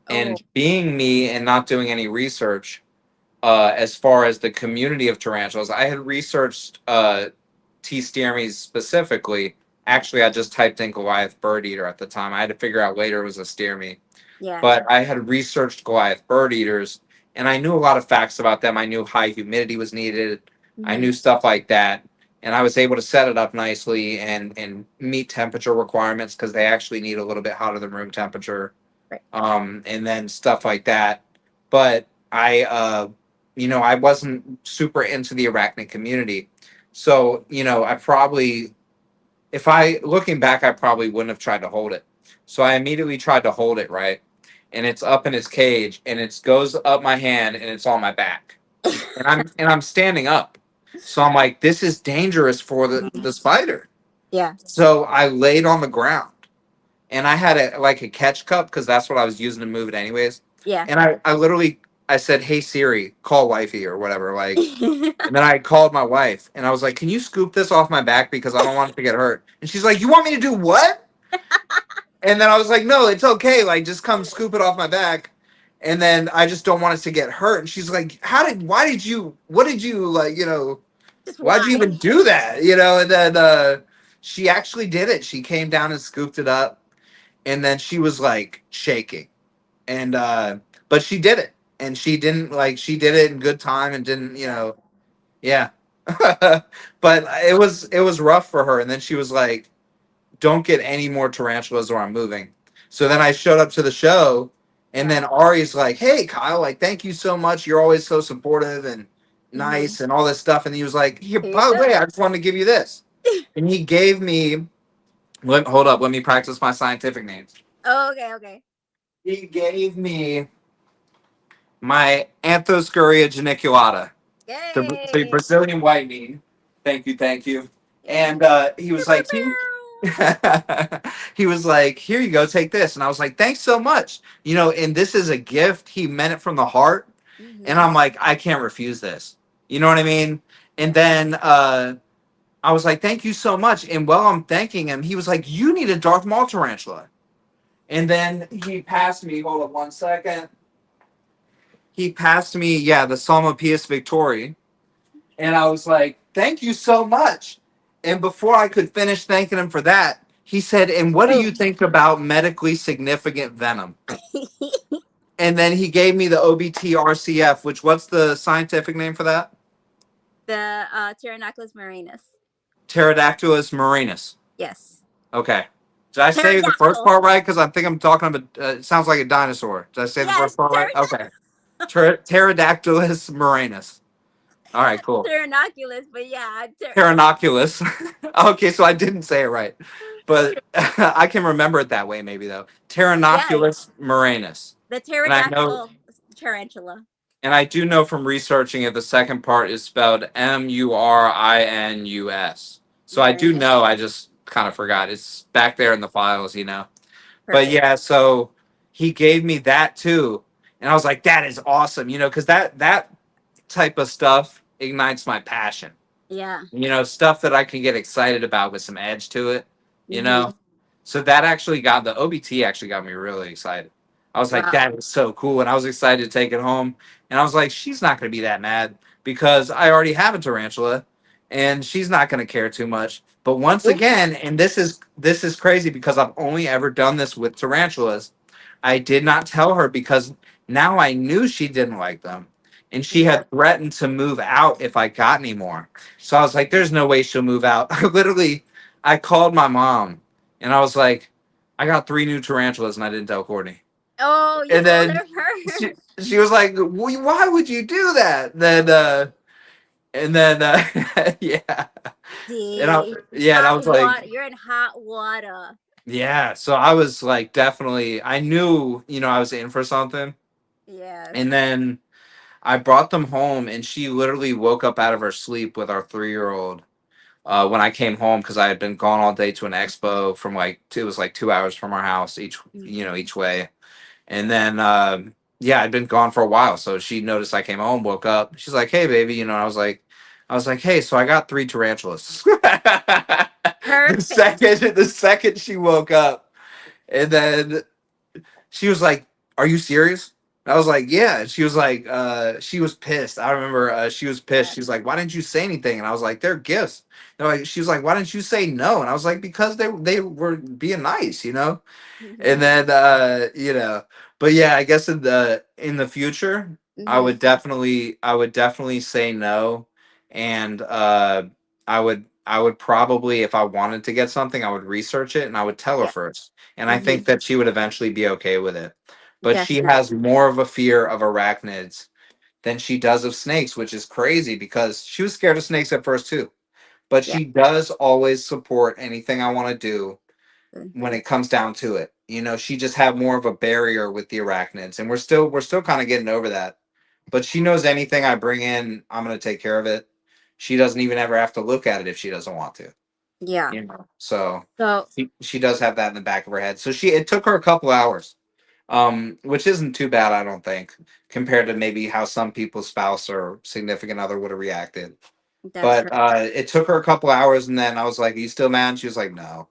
Oh. And being me and not doing any research, as far as the community of tarantulas, I had researched T. stearmes specifically. Actually, I just typed in Goliath bird eater at the time. I had to figure out later it was a stearme, Yeah. but I had researched Goliath bird eaters, and I knew a lot of facts about them. I knew high humidity was needed. I Mhm. knew stuff like that, and I was able to set it up nicely and meet temperature requirements because they actually need a little bit hotter than room temperature, Right. and then stuff like that. But I wasn't super into the arachnid community, so I probably, if I looking back, I probably wouldn't have tried to hold it. So I immediately tried to hold it, right, and it's up in its cage, and it goes up my hand, and it's on my back, and I'm standing up, so I'm like, this is dangerous for the spider. Yeah. So I laid on the ground, and I had a catch cup because that's what I was using to move it anyways. Yeah. And I literally I said, "Hey Siri, call wifey or whatever." And then I called my wife and I was like, "Can you scoop this off my back because I don't want it to get hurt?" And she's like, "You want me to do what?" And then I was like, "No, it's okay. Like, just come scoop it off my back." And then I just don't want it to get hurt. And she's like, what did you Just why'd you why? even do that? And then she actually did it. She came down and scooped it up, and then she was like shaking, and but she did it, and she did it in good time and didn't, yeah. But it was rough for her, and then she was like, don't get any more tarantulas or I'm moving. So then I showed up to the show, and Yeah. then Ari's like, hey Kyle, like, thank you so much, you're always so supportive and Mhm. nice and all this stuff. And he was like, here, Here you by the go. way, I just wanted to give you this. And he gave me, hold up, let me practice my scientific names. Oh, okay. Okay. He gave me my Anthoscuria geniculata, the Yay. Brazilian white meat. Thank you, thank you. Yay. And he Pew, was pew, like, pew. he was like, here you go, take this. And I was like, thanks so much. And this is a gift. He meant it from the heart. And Mhm. I'm like, I can't refuse this. You know what I mean? And then I was like, thank you so much. And while I'm thanking him, he was like, you need a Darth Maul tarantula. And then he passed me, hold up 1 second. He passed me, yeah, the Psalmopoeus victori. And I was like, thank you so much. And before I could finish thanking him for that, he said, and what do Oh. you think about medically significant venom? And then he gave me the OBT-RCF, which, what's the scientific name for that? The Tyrannosaurus marinus. Pterodactylus marinus. Yes. Okay. Did I say the first Pterodactyl. part right? Because I think I'm talking about, it sounds like a dinosaur. Did I say the Yes. first part right? Okay. Pterodactylus marinus. All right, cool. Tyrannoculus, but yeah. Pteronoculus. Okay, so I didn't say it right, but I can remember it that way. Maybe though. Yes. Pteronoculus marinus, The and I know, pterodactyl tarantula. and I do know from researching it, the second part is spelled Murinus. So I do Marinus. know. I just kind of forgot. It's back there in the files. But Perfect. yeah, so he gave me that too, and I was like, that is awesome. Because that type of stuff ignites my passion. Yeah. Stuff that I can get excited about with some edge to it, you Mhm. know. So that actually got the OBT actually got me really excited. I was like, Wow. that is so cool, and I was excited to take it home. And I was like, she's not going to be that mad because I already have a tarantula, and she's not going to care too much. But once Oop. again, and this is crazy because I've only ever done this with tarantulas. I did not tell her because now I knew she didn't like them, and she Yeah. had threatened to move out if I got any more. So I was like, there's no way she'll move out. I called my mom and I was like, I got 3 new tarantulas and I didn't tell Courtney. Oh, you And told then her first. she was like, why would you do that? And then, yeah. See, And I hot was like, water. You're in hot water. yeah. So I was like, definitely, I knew, I was in for something. Yes. And then I brought them home and she literally woke up out of her sleep with our 3-year-old. when I came home because I had been gone all day to an expo from it was like 2 hours from our house each way. And then yeah, I'd been gone for a while, so she noticed I came home, woke up. She's like, "Hey, baby," I was like, "Hey, so I got 3 tarantulas." Perfect. The second she woke up, and then she was like, "Are you serious?" I was like, "Yeah." And she was like, she was pissed. I remember she was pissed. Yeah. She was like, "Why didn't you say anything?" And I was like, "They're gifts." She was like, "Why didn't you say no?" And I was like, "Because they were being nice, you know." And then but yeah, I guess in the future, Hmm. I would definitely say no. And I would probably, if I wanted to get something, I would research it and I would tell her Yeah. first. And I Hmm. think that she would eventually be okay with it. But she Definitely. has more of a fear of arachnids than she does of snakes, which is crazy because she was scared of snakes at first too. But Yeah. she does always support anything I want to do Good. when it comes down to it. You know, she just had more of a barrier with the arachnids, and we're still kind of getting over that. But she knows anything I bring in, I'm gonna take care of it. She doesn't even ever have to look at it if she doesn't want to. Yeah. You know, so So she does have that in the back of her head. So it took her a couple hours, which isn't too bad, I don't think, compared to maybe how some people's spouse or significant other would have reacted. that's But right. it took her a couple hours, and then I was like, "Are you still mad?" She was like, "No."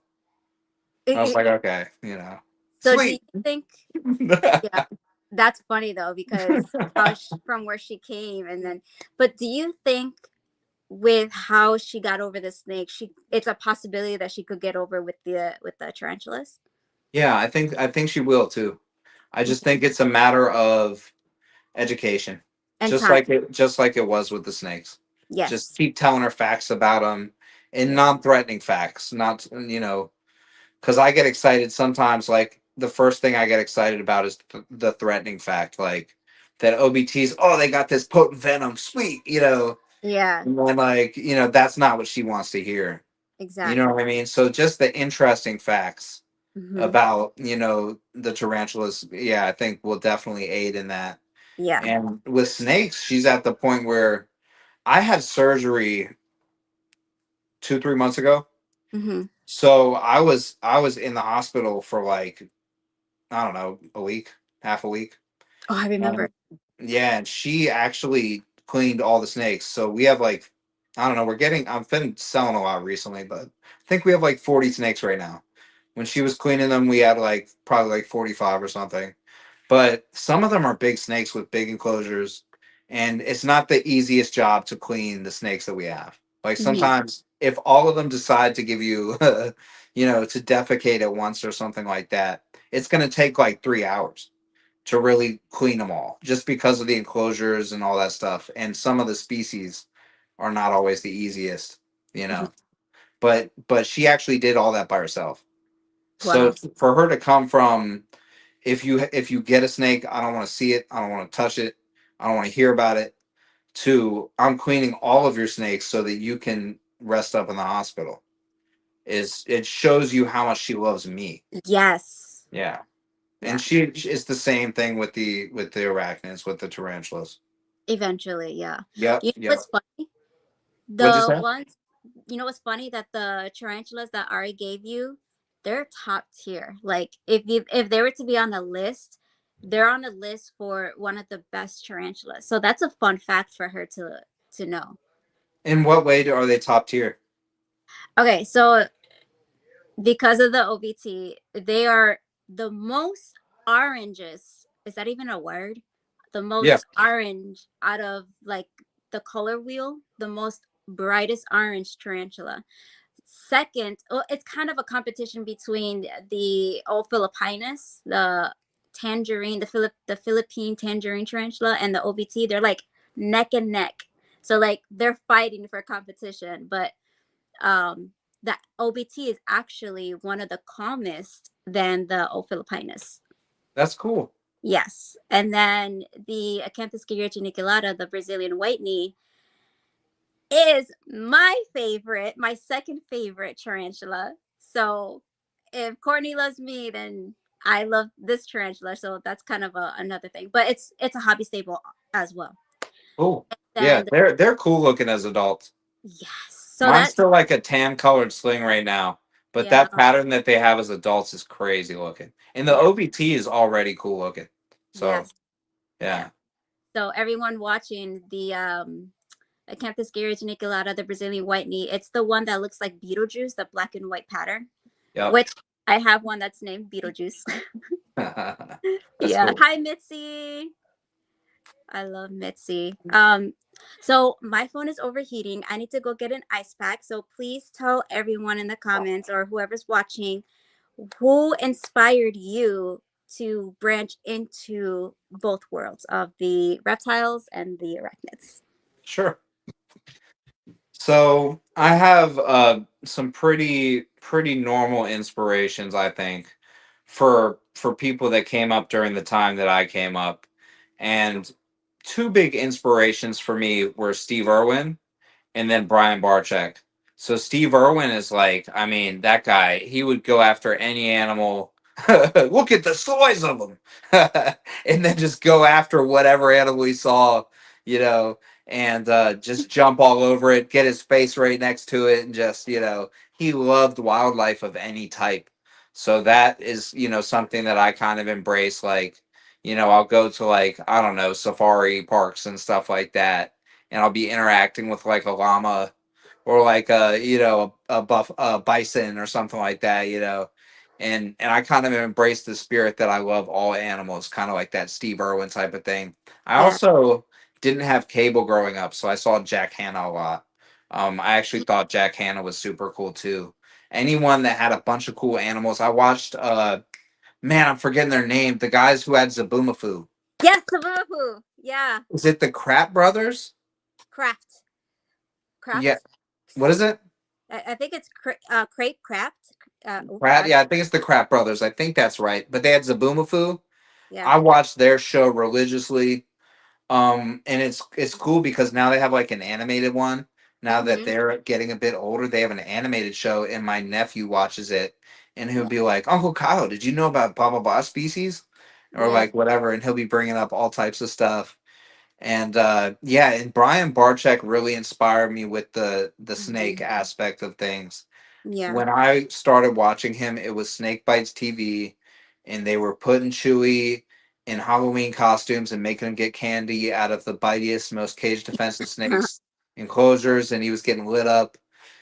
I was like, "Okay, you know, So do you sweet." think? Yeah, that's funny though because from where she came and then. But do you think with how she got over the snake, it's a possibility that she could get over with the tarantulas Yeah, I think she will too. I just think it's a matter of education, and time? just like it was with the snakes. Just Yes. keep telling her facts about them and Yeah. non-threatening facts, not because I get excited sometimes. Like the first thing I get excited about is the threatening fact, like that OBTs. Oh, they got this potent venom, sweet, Yeah. And then that's not what she wants to hear. You know Exactly. what I mean? So just the interesting facts Hmm. about the tarantulas, yeah, I think will definitely aid in that. Yeah. And with snakes, she's at the point where I had surgery 2 3 months ago, Hmm. so I was in the hospital for like, I don't know, a week, half a week. Oh, I remember. Yeah, and she actually cleaned all the snakes. So we have like, I don't know, I've been selling a lot recently, but I think we have like 40 snakes right now. When she was cleaning them, we had like probably like 45 or something. But some of them are big snakes with big enclosures, and it's not the easiest job to clean the snakes that we have. Like Yeah. sometimes if all of them decide to give you, to defecate at once or something like that, it's going to take like 3 hours to really clean them all just because of the enclosures and all that stuff. And some of the species are not always the easiest, you Mhm. know. But she actually did all that by herself. So Wow. for her to come from, if you get a snake, I don't want to see it, I don't want to touch it, I don't want to hear about it, to I'm cleaning all of your snakes so that you can rest up in the hospital, is it shows you how much she loves me. Yes. Yeah. And Yeah. it's the same thing with the arachnids, with the tarantulas. Eventually, yeah. Yep, You know yep. what's funny? What'd you The say? ones, you know what's funny that the tarantulas that Ari gave you, they're top tier. Like if they were to be on the list, they're on the list for one of the best tarantulas. So that's a fun fact for her to know. In what way are they top tier? Okay, so because of the OBT, they are the most oranges. Is that even a word? The Yeah, most orange out of like the color wheel, the most brightest orange tarantula. Second, well, it's kind of a competition between the old Philippinus, the tangerine, the Philippine tangerine tarantula, and the OBT. They're like neck and neck. So like they're fighting for competition, but um the OBT is actually one of the calmest than the O. Philippinus. that's cool. Yes. And then the Acanthus geniculata, the Brazilian white knee, is my favorite, my second favorite tarantula. So if Courtney loves me, then I love this tarantula. So that's kind of another thing. But it's a hobby staple as well. Cool. Yeah, Then they're cool looking as adults. yes. So Mine's that, still like a tan colored sling right now, but yeah, that pattern that they have as adults is crazy looking, and the yeah, OBT is already cool looking. So yes, yeah. yeah, So everyone watching the Acanthus gerigeniculatus, the Brazilian white knee, it's the one that looks like Beetlejuice, the black and white pattern, yep. which I have one that's named Beetlejuice. That's Yeah. cool. Hi, Mitzi. I love Mitzi. So my phone is overheating. I need to go get an ice pack. So please tell everyone in the comments or whoever's watching who inspired you to branch into both worlds of the reptiles and the arachnids. Sure. So I have some pretty normal inspirations, I think, for people that came up during the time that I came up, and two big inspirations for me were Steve Irwin and then Brian Barczyk. So Steve Irwin is like, I mean, that guy, he would go after any animal. Look at the size of them, and then just go after whatever animal he saw, you know, and just jump all over it, get his face right next to it, and just, he loved wildlife of any type. So that is, something that I kind of embrace. Like, I'll go to, like, I don't know, safari parks and stuff like that, and I'll be interacting with like a llama or like a bison or something like that, and I kind of embrace the spirit that I love all animals, kind of like that Steve Irwin type of thing. I Yeah. also didn't have cable growing up, so I saw Jack Hanna a lot. I actually thought Jack Hanna was super cool too. Anyone that had a bunch of cool animals, I watched. Man, I'm forgetting their name. The guys who had Zaboomafoo. Yes, Sabafu. Yeah. Is it the Crap Brothers? Craft. Yeah. Craft. What is it? I think it's crepe craft. Crap. Yeah, I think it's the Crap Brothers. I think that's right. But they had Zaboomafoo. Yeah. I watched their show religiously. And it's cool because now they have like an animated one. Now that Mm-hmm. they're getting a bit older, they have an animated show, and my nephew watches it, and he'll Yeah. be like, "Uncle Kyle, did you know about blah blah blah species?" Or Yes. like whatever, and he'll be bringing up all types of stuff. And yeah, and Brian Barczyk really inspired me with the snake aspect of things. Yeah. When I started watching him, it was Snake Bites TV, and they were putting Chewy in Halloween costumes and making him get candy out of the bitiest, most cage defensive snakes enclosures, and he was getting lit up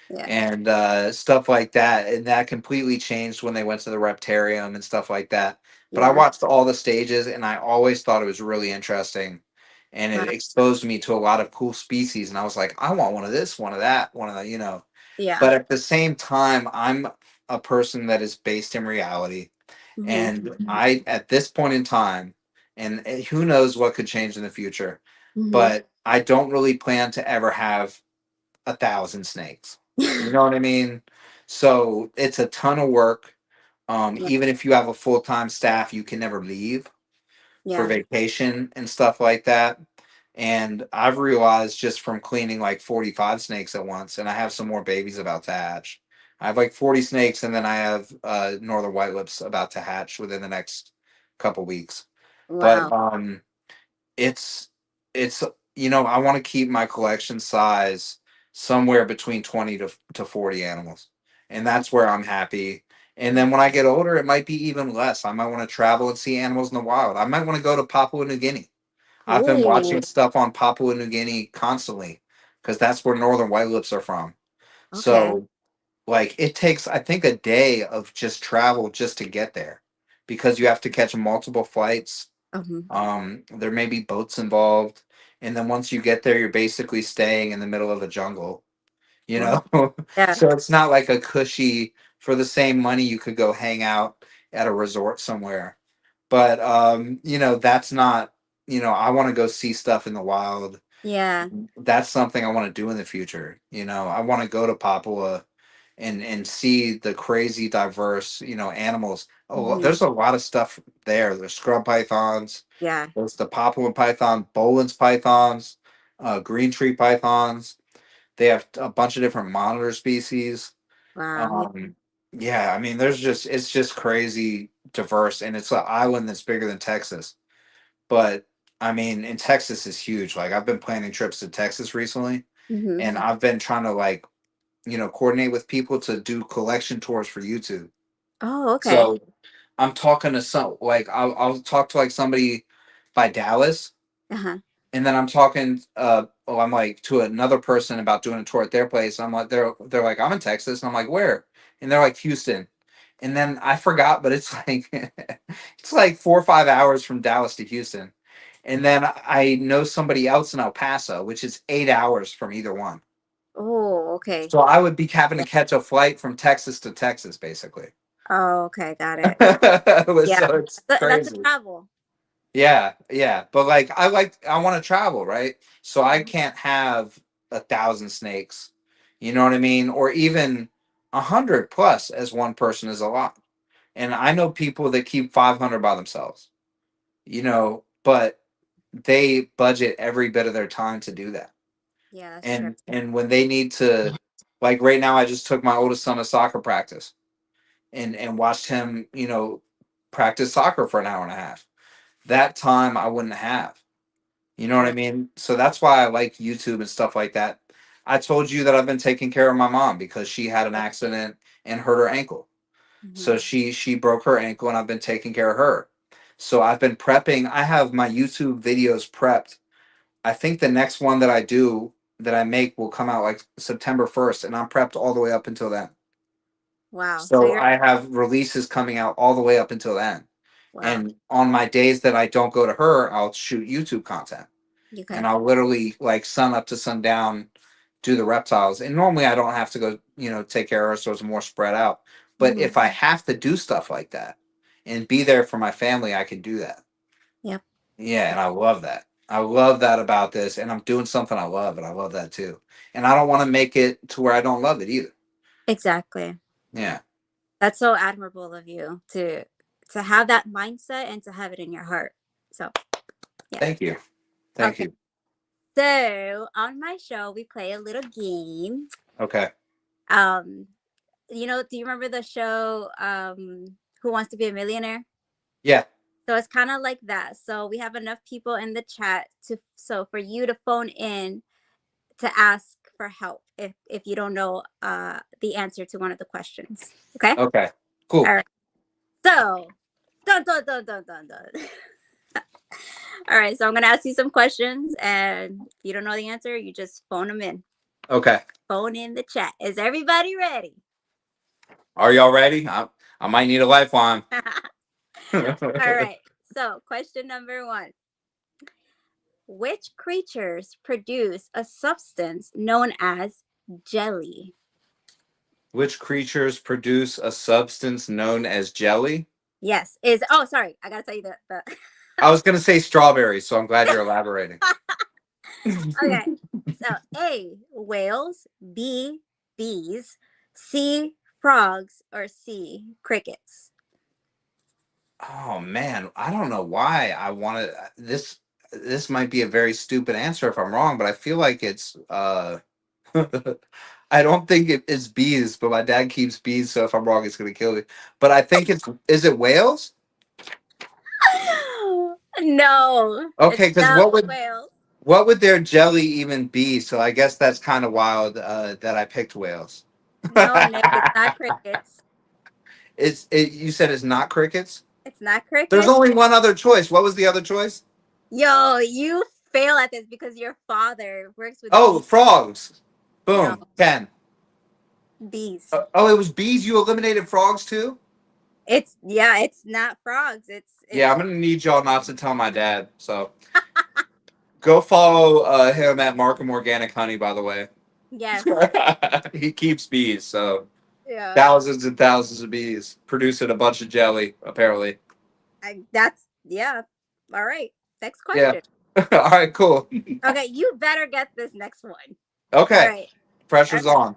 Yeah. and stuff like that. And that completely changed when they went to the Reptarium and stuff like that. But I Yeah. watched all the stages, and I always thought it was really interesting. And Wow. it exposed me to a lot of cool species. And I was like, I want one of this, one of that, one of the. Yeah. But at the same time, I'm a person that is based in reality. Mm-hmm. And I, at this point in time, and who knows what could change in the future, Mm-hmm. but I don't really plan to ever have 1,000 snakes. You know what I mean? So it's a ton of work. Yeah. Even if you have a full time staff, you can never leave for Yeah. vacation and stuff like that. And I've realized just from cleaning like 45 snakes at once, and I have some more babies about to hatch. I have like 40 snakes, and then I have northern white lips about to hatch within the next couple weeks. But Wow. it's it's I want to keep my collection size somewhere between 20 to 40 animals, and that's where I'm happy. And then when I get older, it might be even less. I might want to travel and see animals in the wild. I might want to go to Papua New Guinea. I've been Ooh. watching stuff on Papua New Guinea constantly because that's where northern white lips are from. Okay. So like it takes, I think, a day of just travel just to get there because you have to catch multiple flights. Mm-hmm. There may be boats involved, and then once you get there, you're basically staying in the middle of a jungle. You Wow. know, Yeah. so it's not like a cushy for the same money you could go hang out at a resort somewhere. But that's not. I want to go see stuff in the wild. Yeah. That's something I want to do in the future. I want to go to Papua and see the crazy diverse animals. Oh, Mm-hmm. there's a lot of stuff there. There's scrub pythons. Yeah. There's the Papuan python, Boland's pythons, green tree pythons. They have a bunch of different monitor species. Wow. Yeah. Um, yeah, I mean, it's just crazy diverse, and it's an island that's bigger than Texas. But I mean, in Texas is huge. Like I've been planning trips to Texas recently, Mm-hmm. and I've been trying to like coordinate with people to do collection tours for YouTube. Oh, okay. So I'm talking to some, like, I'll talk to like somebody by Dallas, Uh-huh. and then I'm talking, I'm like to another person about doing a tour at their place. I'm like, they're like, I'm in Texas, and I'm like, where? And they're like, Houston. And then I forgot, but it's like it's like 4 or 5 hours from Dallas to Houston. And then I know somebody else in El Paso, which is 8 hours from either one. Oh, okay. So I would be having to Yeah. catch a flight from Texas to Texas, basically. Oh, okay, got it. Yeah. So it's That's a crazy. travel. Yeah, yeah. But I want to travel, right? So I Mhm. can't have 1,000 snakes. You know what I mean? Or even 100 plus as one person is a lot. And I know people that keep 500 by themselves, but they budget every bit of their time to do that. Yeah, that's true. And when they need to, like right now, I just took my oldest son to soccer practice and watched him, practice soccer for an hour and a half. That time I wouldn't have. You know what I Yeah. mean? So that's why I like YouTube and stuff like that. I told you that I've been taking care of my mom because she had an accident and hurt her ankle. Hmm. So she broke her ankle and I've been taking care of her. So I've been prepping. I have my YouTube videos prepped. I think the next one that I do that I make will come out like September 1st, and I'm prepped all the way up until then. Wow. So So you're I have releases coming out all the way up until then. wow. And on my days that I don't go to her, I'll shoot YouTube content. And Okay. I'll literally like sun up to sundown do the reptiles. And normally I don't have to go, take care of her, so it's more spread out. But Hmm. if I have to do stuff like that and be there for my family, I can do that. Yep. Yeah, and I love that. I love that about this. And I'm doing something I love, and I love that too. And I don't want to make it to where I don't love it either. Exactly. Yeah. That's so admirable of you to have that mindset and to have it in your heart. So, yeah. Thank you. Thank Okay. you. So, on my show, we play a little game. Okay. Um, do you remember the show Who Wants to Be a Millionaire? Yeah. So it's kind of like that. So we have enough people in the chat for you to phone in to ask for help if you don't know the answer to one of the questions. Okay? Okay. All Cool. right. So, dun dun dun dun dun dun. All right, so I'm gonna ask you some questions, and if you don't know the answer, you just phone them in. Okay. Phone in the chat. Is everybody ready? Are y'all ready? I might need a lifeline. All right. So, question number 1. Which creatures produce a substance known as jelly? Which creatures produce a substance known as jelly? Yes. Sorry. I gotta tell you the I was going to say strawberries, so I'm glad you're elaborating. Okay. So A, whales, B, bees, C, frogs, or C, crickets. Oh man, I don't know why I wanted this. This might be a very stupid answer if I'm wrong, but I feel like it's. I don't think it is bees, but my dad keeps bees, so if I'm wrong, it's gonna kill me. But I think it's. Is it whales? No, it's Okay, because not whales. what would their jelly even be? So I guess that's kind of wild that I picked whales. No, Nick, it's not crickets. You said it's not crickets? It's not There's crickets. only one other choice. What was the other choice? Yo, you fail at this because your father works with Oh, bees. frogs. No, Boom. 10. bees. Oh, it was bees. You eliminated frogs too? It's not frogs. Yeah, It's I'm going to need y'all not to tell my dad. So go follow him at Markham Organic Honey, by the way. yes. He keeps bees. So Yeah. thousands and thousands of bees producing a bunch of jelly, apparently. Yeah. All right. Next Yeah. question. All right, cool. Okay, you better get this next one. All Okay. right. All Pressure's right. on.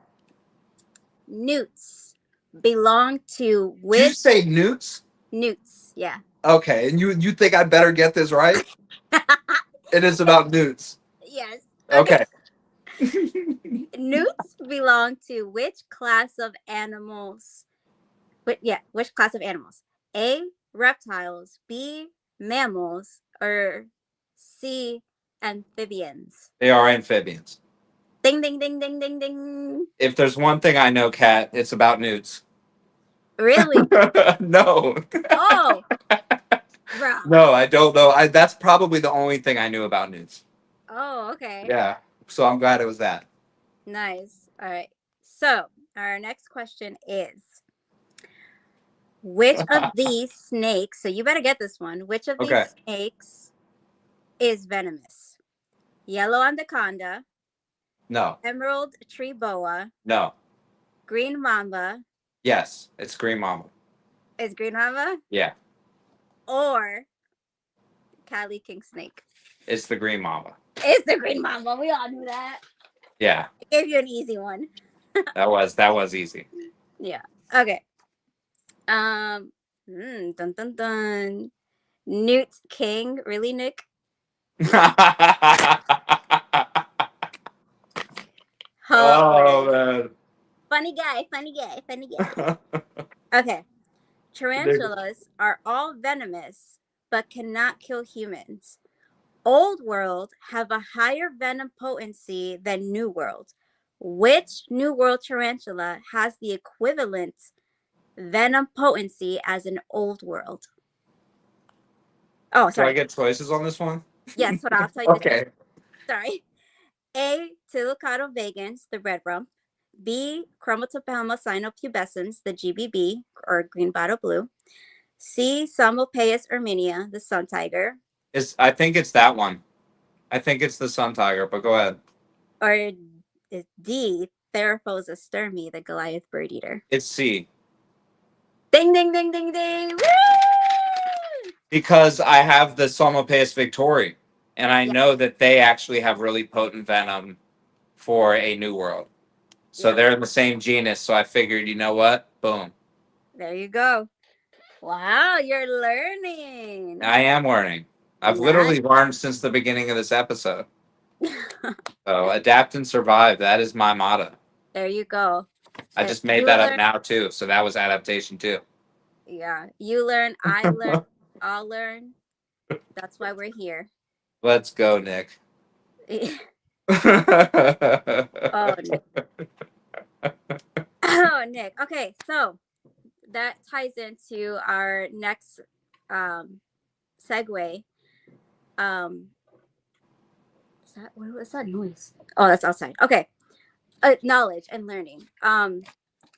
Newts belong to Did you which say newts? newts? Yeah. Okay, and you think I better get this right? It is about newts. Yes. Okay. Okay. Newts belong to which class of animals? Which class of animals? A, reptiles, B, mammals, or C, amphibians. They are amphibians. Ding, ding, ding, ding, ding, ding. If there's one thing I know, Kat, it's about newts. Really? No. Oh, bro. No, I don't know. That's probably the only thing I knew about newts. Oh, okay. Yeah. So I'm glad it was that. Nice. All right. So, our next question is which of these snakes, so you better get this one, which of Okay. these snakes is venomous? Yellow anaconda, No. emerald tree boa, No. green mamba, Yes. It's Green Mama. is green mamba, Yeah. or Cali king snake? It's the Green Mama. It's the green mamba. We all knew that. Yeah. I gave you an easy one. That was easy. Yeah. Okay. Dun dun dun. Newt King, really, Nick? Oh Hilarious. man. Funny guy, funny guy, funny guy. Okay. Tarantulas are all venomous, but cannot kill humans. Old World have a higher venom potency than New World. Which New World tarantula has the equivalent venom potency as an Old World? Oh, Do I sorry. get choices on this one? Yes, hold on. I'll tell you. Okay. Sorry. A. Tillicata vagans, the red rump. B. Chromatopelma cynopubescens, the GBB, or green bottle blue. C. Salmopaeus erminia, the sun tiger. I think it's that one. I think it's the sun tiger, but go ahead. Or is D. Theraphosa sturmi, the Goliath bird eater. It's C. Ding, ding, ding, ding, ding. Woo! Because I have the Psalmopaeus victori, and I Yeah. know that they actually have really potent venom for a New World. So Yeah. they're in the same genus. So I figured, you know what? Boom. There you go. Wow, you're learning. I am learning. I've literally learned since the beginning of this episode. So adapt and survive. That is my motto. There you go. I If just made you that up learn- now too. So that was adaptation too. Yeah, you learn, I learn, I'll learn. That's why we're here. Let's go, Nick. Oh, Nick. Oh, Nick. Okay, so that ties into our next segue. What was that noise? Oh, that's outside. Okay, knowledge and learning.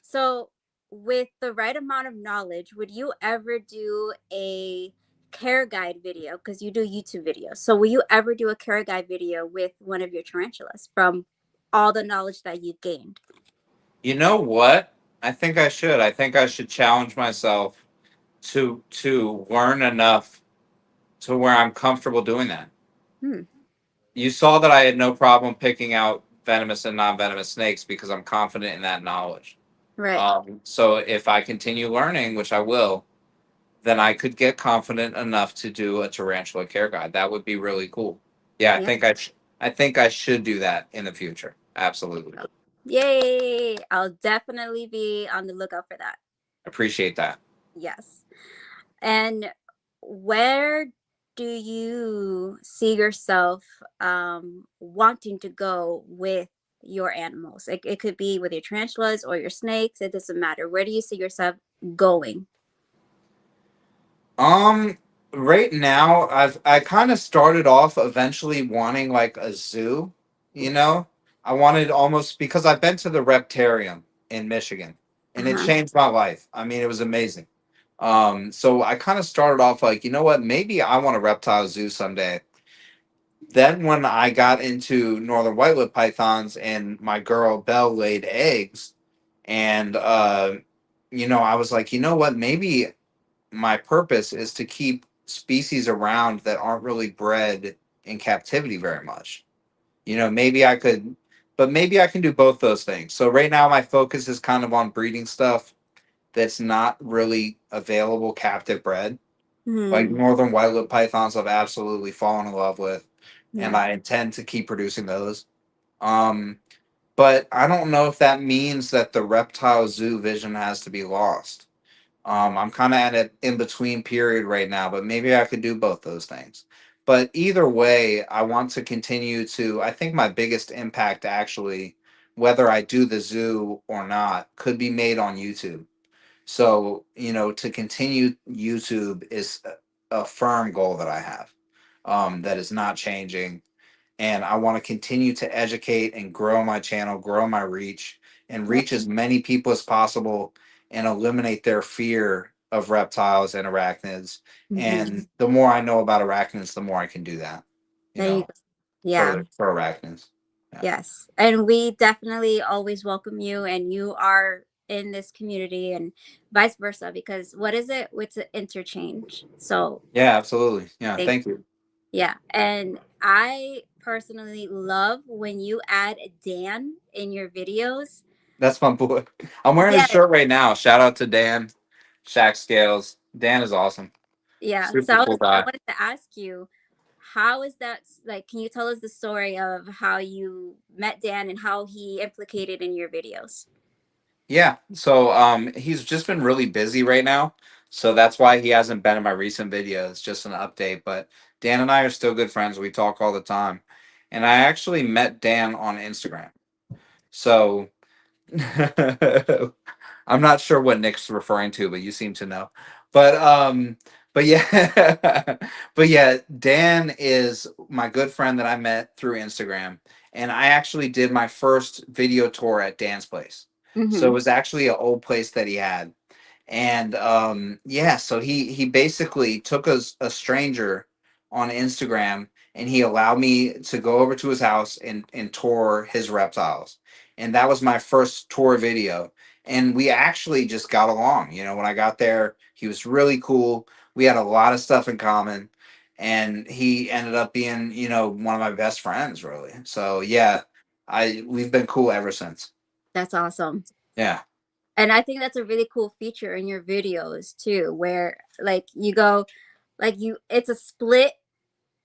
So with the right amount of knowledge, would you ever do a care guide video? Because you do YouTube videos. So will you ever do a care guide video with one of your tarantulas from all the knowledge that you've gained? You know what? I think I should. I think I should challenge myself to learn enough to where I'm comfortable doing that. You saw that I had no problem picking out venomous and non-venomous snakes because I'm confident in that knowledge. Right. So if I continue learning, which I will, then I could get confident enough to do a tarantula care guide. That would be really cool. Yeah, Yeah. I think I should do that in the future. Absolutely. Yay. I'll definitely be on the lookout for that. Appreciate that. Yes. And where do you see yourself wanting to go with your animals? It could be with your tarantulas or your snakes. It doesn't matter. Where do you see yourself going? Right now I kind of started off eventually wanting like a zoo, you know? I wanted almost because I've been to the Reptarium in Michigan and it Uh-huh. changed my life. I mean, it was amazing. So I kind of started off like, you know what, maybe I want a reptile zoo someday. Then when I got into northern white-lipped pythons and my girl Belle laid eggs, and you know, I was like, you know what, maybe my purpose is to keep species around that aren't really bred in captivity very much. You know, maybe I could, but maybe I can do both those things. So right now my focus is kind of on breeding stuff that's not really available captive bred. Like Hmm. northern white-lipped pythons I've absolutely fallen in love with, and Yeah. I intend to keep producing those. Um, but I don't know if that means that the reptile zoo vision has to be lost. I'm kind of at an in between period right now, but maybe I could do both those things. But either way, I want to continue to. I think my biggest impact, actually, whether I do the zoo or not, could be made on YouTube. So, to continue YouTube is a firm goal that I have, that is not changing. And I want to continue to educate and grow my channel, grow my reach, and Right. reach as many people as possible and eliminate their fear of reptiles and arachnids. Hmm. And the more I know about arachnids, the more I can do that, There you go. for Yeah. arachnids. Yeah. Yes. And we definitely always welcome you, and you are in this community and vice versa, because what is it? It's an interchange. So Yeah, absolutely. Yeah. thank Thank you. yeah. And I personally love when you add Dan in your videos. That's my boy. I'm wearing his Yes. shirt right now. Shout out to Dan, Shack Scales. Dan is awesome. Yeah. So Super cool I guy. wanted to ask you, how is that like, can you tell us the story of how you met Dan and how he implicated in your videos? Yeah. So he's just been really busy right now. So that's why he hasn't been in my recent videos, just an update. But Dan and I are still good friends. We talk all the time. And I actually met Dan on Instagram. So I'm not sure what Nick's referring to, but you seem to know. But yeah, but yeah, Dan is my good friend that I met through Instagram, and I actually did my first video tour at Dan's place. So it Mm-hmm. was actually an old place that he had, and yeah, so he basically took a stranger on Instagram, and he allowed me to go over to his house and tour his reptiles. And that was my first tour video, and we actually just got along. When I got there, he was really cool. We had a lot of stuff in common, and he ended up being, one of my best friends, really. So yeah, I we've been cool ever since. That's awesome. Yeah. And I think that's a really cool feature in your videos too, where like you go, like you, it's a split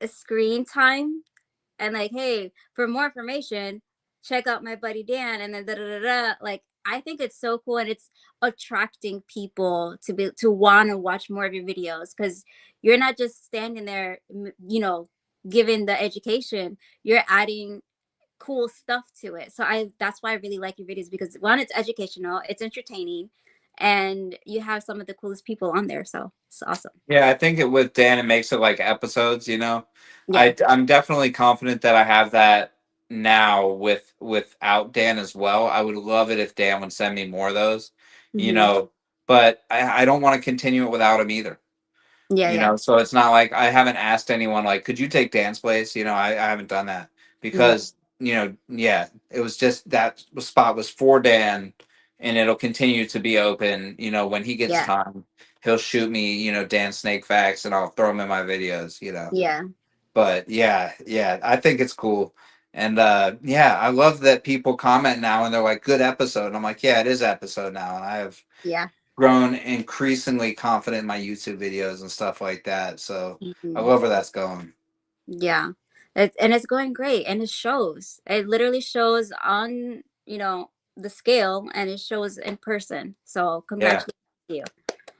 screen time, and like, hey, for more information, check out my buddy Dan, and then da da da da. Like, I think it's so cool, and it's attracting people to want to watch more of your videos, because you're not just standing there, giving the education. You're adding cool stuff to it. So that's why I really like your videos, because one, it's educational, it's entertaining, and you have some of the coolest people on there. So it's awesome. Yeah, I think with Dan, it makes it like episodes. Yeah. I'm definitely confident that I have that now without Dan as well. I would love it if Dan would send me more of those, you Hmm. know, but I don't want to continue it without him either. Yeah. Yeah. So it's not like I haven't asked anyone like, could you take Dan's place? I haven't done that Yeah. because, yeah, it was just that spot was for Dan, and it'll continue to be open. When he gets Yeah. time, he'll shoot me, Dan snake facts, and I'll throw them in my videos. Yeah. But yeah, I think it's cool. And yeah, I love that people comment now and they're like, good episode. And I'm like, yeah, it is episode now. And I have Yeah. grown increasingly confident in my YouTube videos and stuff like that. So I Mhm. love where that's going. Yeah. And it's going great, and it shows. It literally shows on, the scale, and it shows in person. So Yeah. congratulations to you.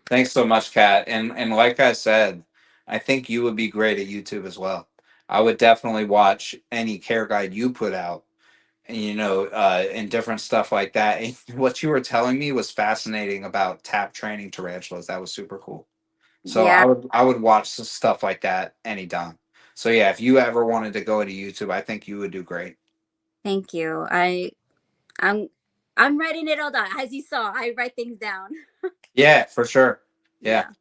Thanks so much, Kat. And like I said, I think you would be great at YouTube as well. I would definitely watch any care guide you put out, and and different stuff like that. And what you were telling me was fascinating about tap training tarantulas. That was super cool. So I Yeah. would I would watch some stuff like that anytime. So yeah, if you ever wanted to go into YouTube, I think you would do great. Thank you. I'm I'm writing it all down. As you saw, I write things down. Yeah, for sure. Yeah. Yeah.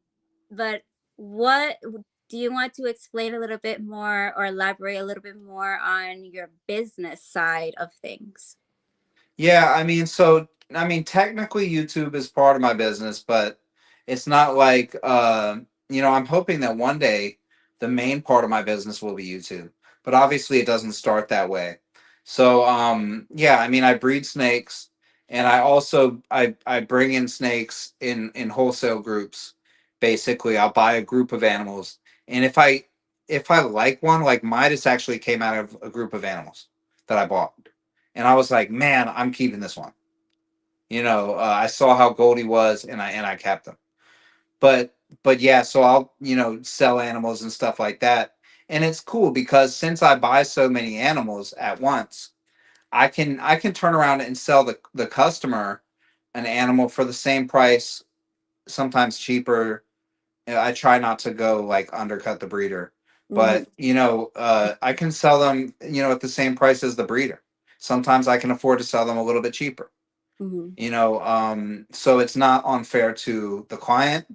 But what do you want to explain a little bit more, or elaborate a little bit more on your business side of things? Yeah, I mean, technically YouTube is part of my business, but it's not like I'm hoping that one day the main part of my business will be YouTube. But obviously it doesn't start that way. So yeah, I mean I breed snakes, and I bring in snakes in wholesale groups. Basically, I'll buy a group of animals, and if I like one, like Midas actually came out of a group of animals that I bought, and I was like, man, I'm keeping this one. I saw how gold he was, and I kept him. But but yeah, so I'll sell animals and stuff like that. And it's cool because since I buy so many animals at once, I can turn around and sell the customer an animal for the same price, sometimes cheaper. I try not to go like undercut the breeder, Mm-hmm. but I can sell them, at the same price as the breeder. Sometimes I can afford to sell them a little bit cheaper. Mm-hmm. So it's not unfair to the client,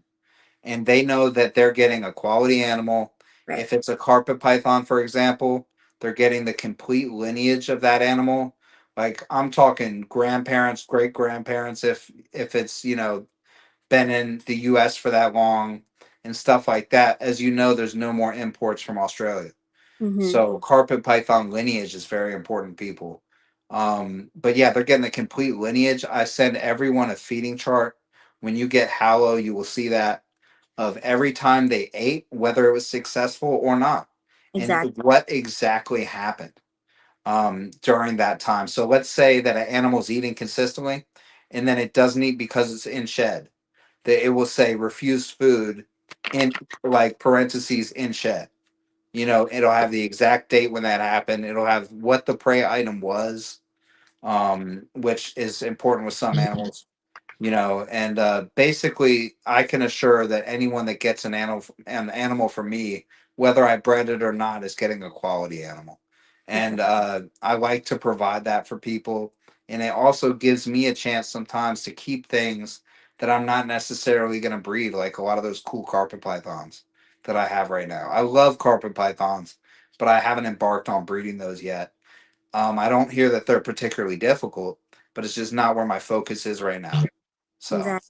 and they know that they're getting a quality animal. Right. If it's a carpet python, for example, they're getting the complete lineage of that animal. Like I'm talking grandparents, great grandparents, if it's been in the U.S. for that long and stuff like that. As you know, there's no more imports from Australia. Mm-hmm. So carpet python lineage is very important, people. But yeah, they're getting the complete lineage. I send everyone a feeding chart. When you get Hallow, you will see that of every time they ate, whether it was successful or not, and Exactly. what exactly happened during that time. So let's say that an animal's eating consistently, and then it doesn't eat because it's in shed. That it will say refused food in like parentheses in shed. It'll have the exact date when that happened. It'll have what the prey item was, which is important with some animals. And basically, I can assure that anyone that gets an animal from me, whether I bred it or not, is getting a quality animal. And I like to provide that for people, and it also gives me a chance sometimes to keep things that I'm not necessarily going to breed, like a lot of those cool carpet pythons that I have right now. I love carpet pythons, but I haven't embarked on breeding those yet. I don't hear that they're particularly difficult, but it's just not where my focus is right now. So, Exactly.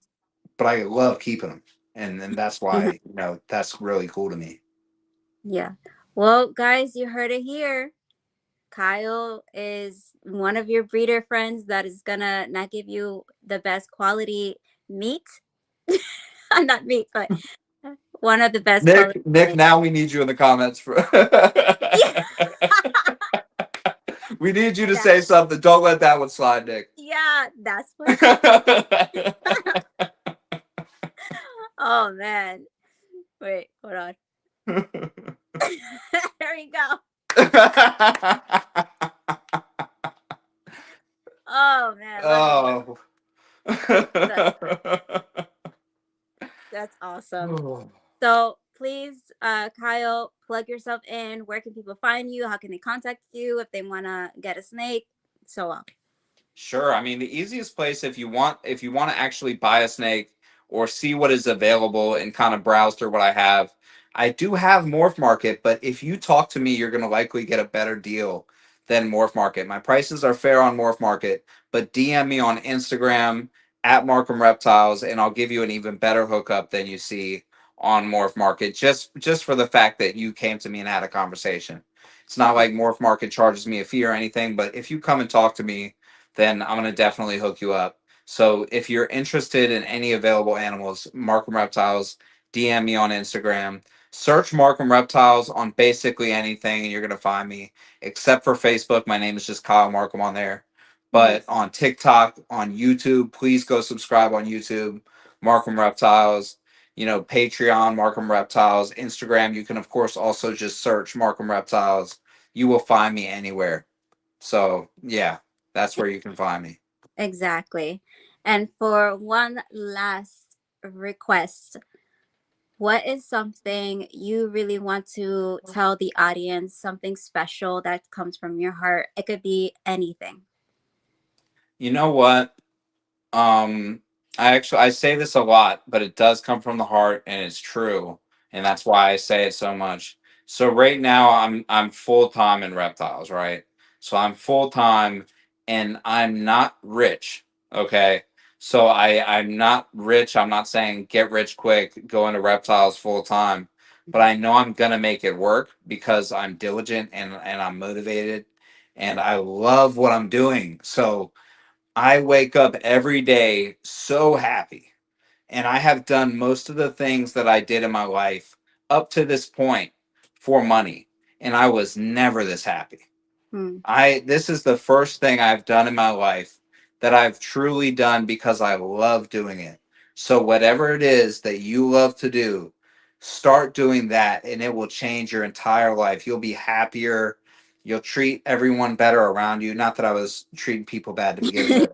but I love keeping them, and that's why that's really cool to me. Yeah. Well, guys, you heard it here. Kyle is one of your breeder friends that is gonna not give you the best quality meat. Not meat, but one of the best quality. Nick, now we need you in the comments for. Yeah. We need you to That, say something. Don't let that one slide, Nick. yeah, that's for sure. Oh man. Wait, hold on. There we go. Oh man, love you. Oh. That's that's awesome. So please, Kyle, plug yourself in. Where can people find you? How can they contact you if they want to get a snake? So on. Sure. I mean, the easiest place if you want to actually buy a snake or see what is available and kind of browse through what I have. I do have Morph Market, but if you talk to me, you're going to likely get a better deal than Morph Market. My prices are fair on Morph Market, but DM me on Instagram at Markham Reptiles, and I'll give you an even better hookup than you see on Morph Market. Just for the fact that you came to me and had a conversation. It's not like Morph Market charges me a fee or anything, but if you come and talk to me, then I'm going to definitely hook you up. So if you're interested in any available animals, Markham Reptiles, DM me on Instagram. Search Markham Reptiles on basically anything, and you're going to find me. Except for Facebook, my name is just Kyle Markham on there. Mhm. But on TikTok, on YouTube, please go subscribe on YouTube, Markham Reptiles. Patreon, Markham Reptiles. Instagram, you can, of course, also just search Markham Reptiles. You will find me anywhere. So, yeah, that's where you can find me. Exactly. And for one last request, what is something you really want to tell the audience, something special that comes from your heart? It could be anything. You know what? Um, I say this a lot, but it does come from the heart and it's true, and that's why I say it so much. So right now I'm full time in reptiles, right? So I'm full time and I'm not rich. Okay. So I'm not rich. I'm not saying get rich quick, go into reptiles full time, but I know I'm gonna make it work because I'm diligent and I'm motivated and I love what I'm doing. So I wake up every day so happy. And I have done most of the things that I did in my life up to this point for money. And I was never this happy. Hmm. This is the first thing I've done in my life that I've truly done because I love doing it. So whatever it is that you love to do, start doing that, and it will change your entire life. You'll be happier. You'll treat everyone better around you. Not that I was treating people bad to begin with.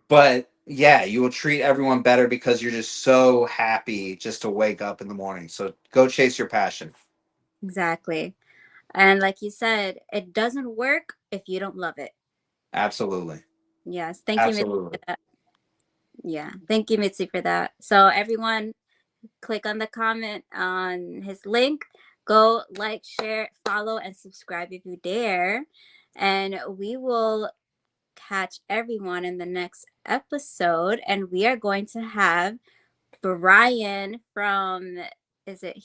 But yeah, you will treat everyone better because you're just so happy just to wake up in the morning. So go chase your passion. Exactly. And like you said, it doesn't work if you don't love it. Absolutely. Yes. Thank you, Mitzi, Absolutely. for that. Yeah. Thank you, Mitzi, for that. So everyone, click on the comment on his link. Go like, share, follow, and subscribe if you dare. And we will catch everyone in the next episode. And we are going to have Brian from, is it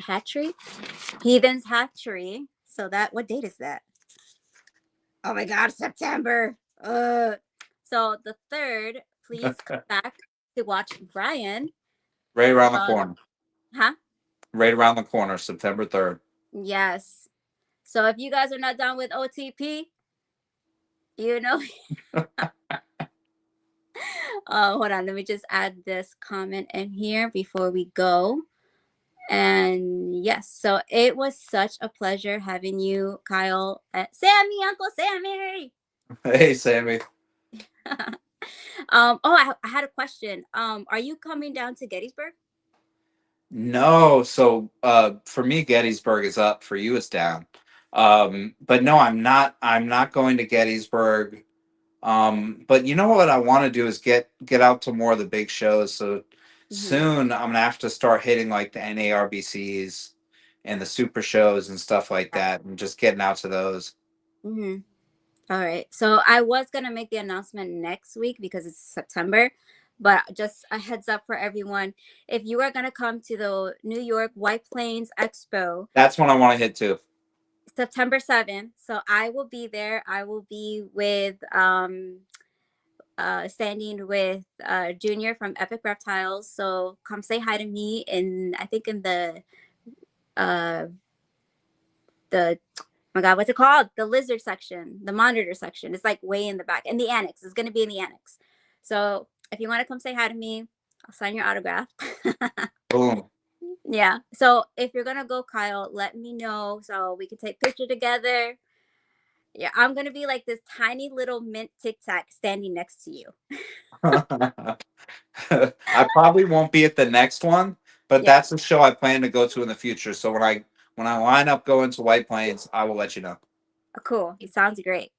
Hatchery? Heathen's Hatchery. So that, what date is that? Oh my God, September. So the 3rd, please come back to watch Brian. Right around the corner. Huh? Right around the corner, September 3rd. Yes. So if you guys are not done with OTP, you know. Hold on. Let me just add this comment in here before we go. And yes, so it was such a pleasure having you, Kyle. Sammy, Uncle Sammy. Hey, Sammy. I had a question. Are you coming down to Gettysburg? No, so for me, Gettysburg is up. For you, it's down. But no, I'm not. I'm not going to Gettysburg. But you know what I want to do is get out to more of the big shows. So soon I'm gonna have to start hitting like the NARBCs and the super shows and stuff like that, and just getting out to those. Mm-hmm. All right. So I was gonna make the announcement next week because it's September, but just a heads up for everyone: if you are gonna come to the New York White Plains Expo, That's when I want to hit too. September 7th. So I will be there. I will be with standing with Junior from Epic Reptiles. So come say hi to me in, I think in the oh my God, what's it called? The lizard section, the monitor section. It's like way in the back. In the annex. It's gonna be in the annex. So if you want to come say hi to me, I'll sign your autograph. Boom. Yeah. So if you're gonna go, Kyle, let me know so we can take picture together. Yeah, I'm gonna be like this tiny little mint tic tac standing next to you. I probably won't be at the next one, but Yeah. that's the show I plan to go to in the future. So when I line up going to White Plains, I will let you know. Cool. It sounds great.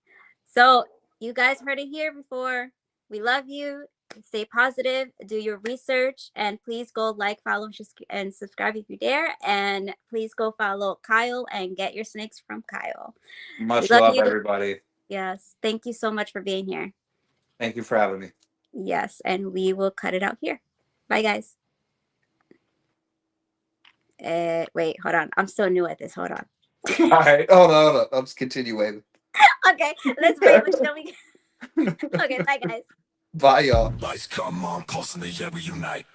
So you guys heard it here before. We love you. Stay positive. Do your research, and please go like, follow, and subscribe if you dare. And please go follow Kyle and get your snakes from Kyle. We Much love love, you. everybody. Yes. Thank you so much for being here. Thank you for having me. Yes. And we will cut it out here. Bye, guys. Wait, hold on. I'm so new at this. Hold on. All right. Hold on. I'll just continue waiting. Okay. Let's wait until we. Okay. Bye, guys. Bye, y'all. Lights come on, pulse in the air, we unite.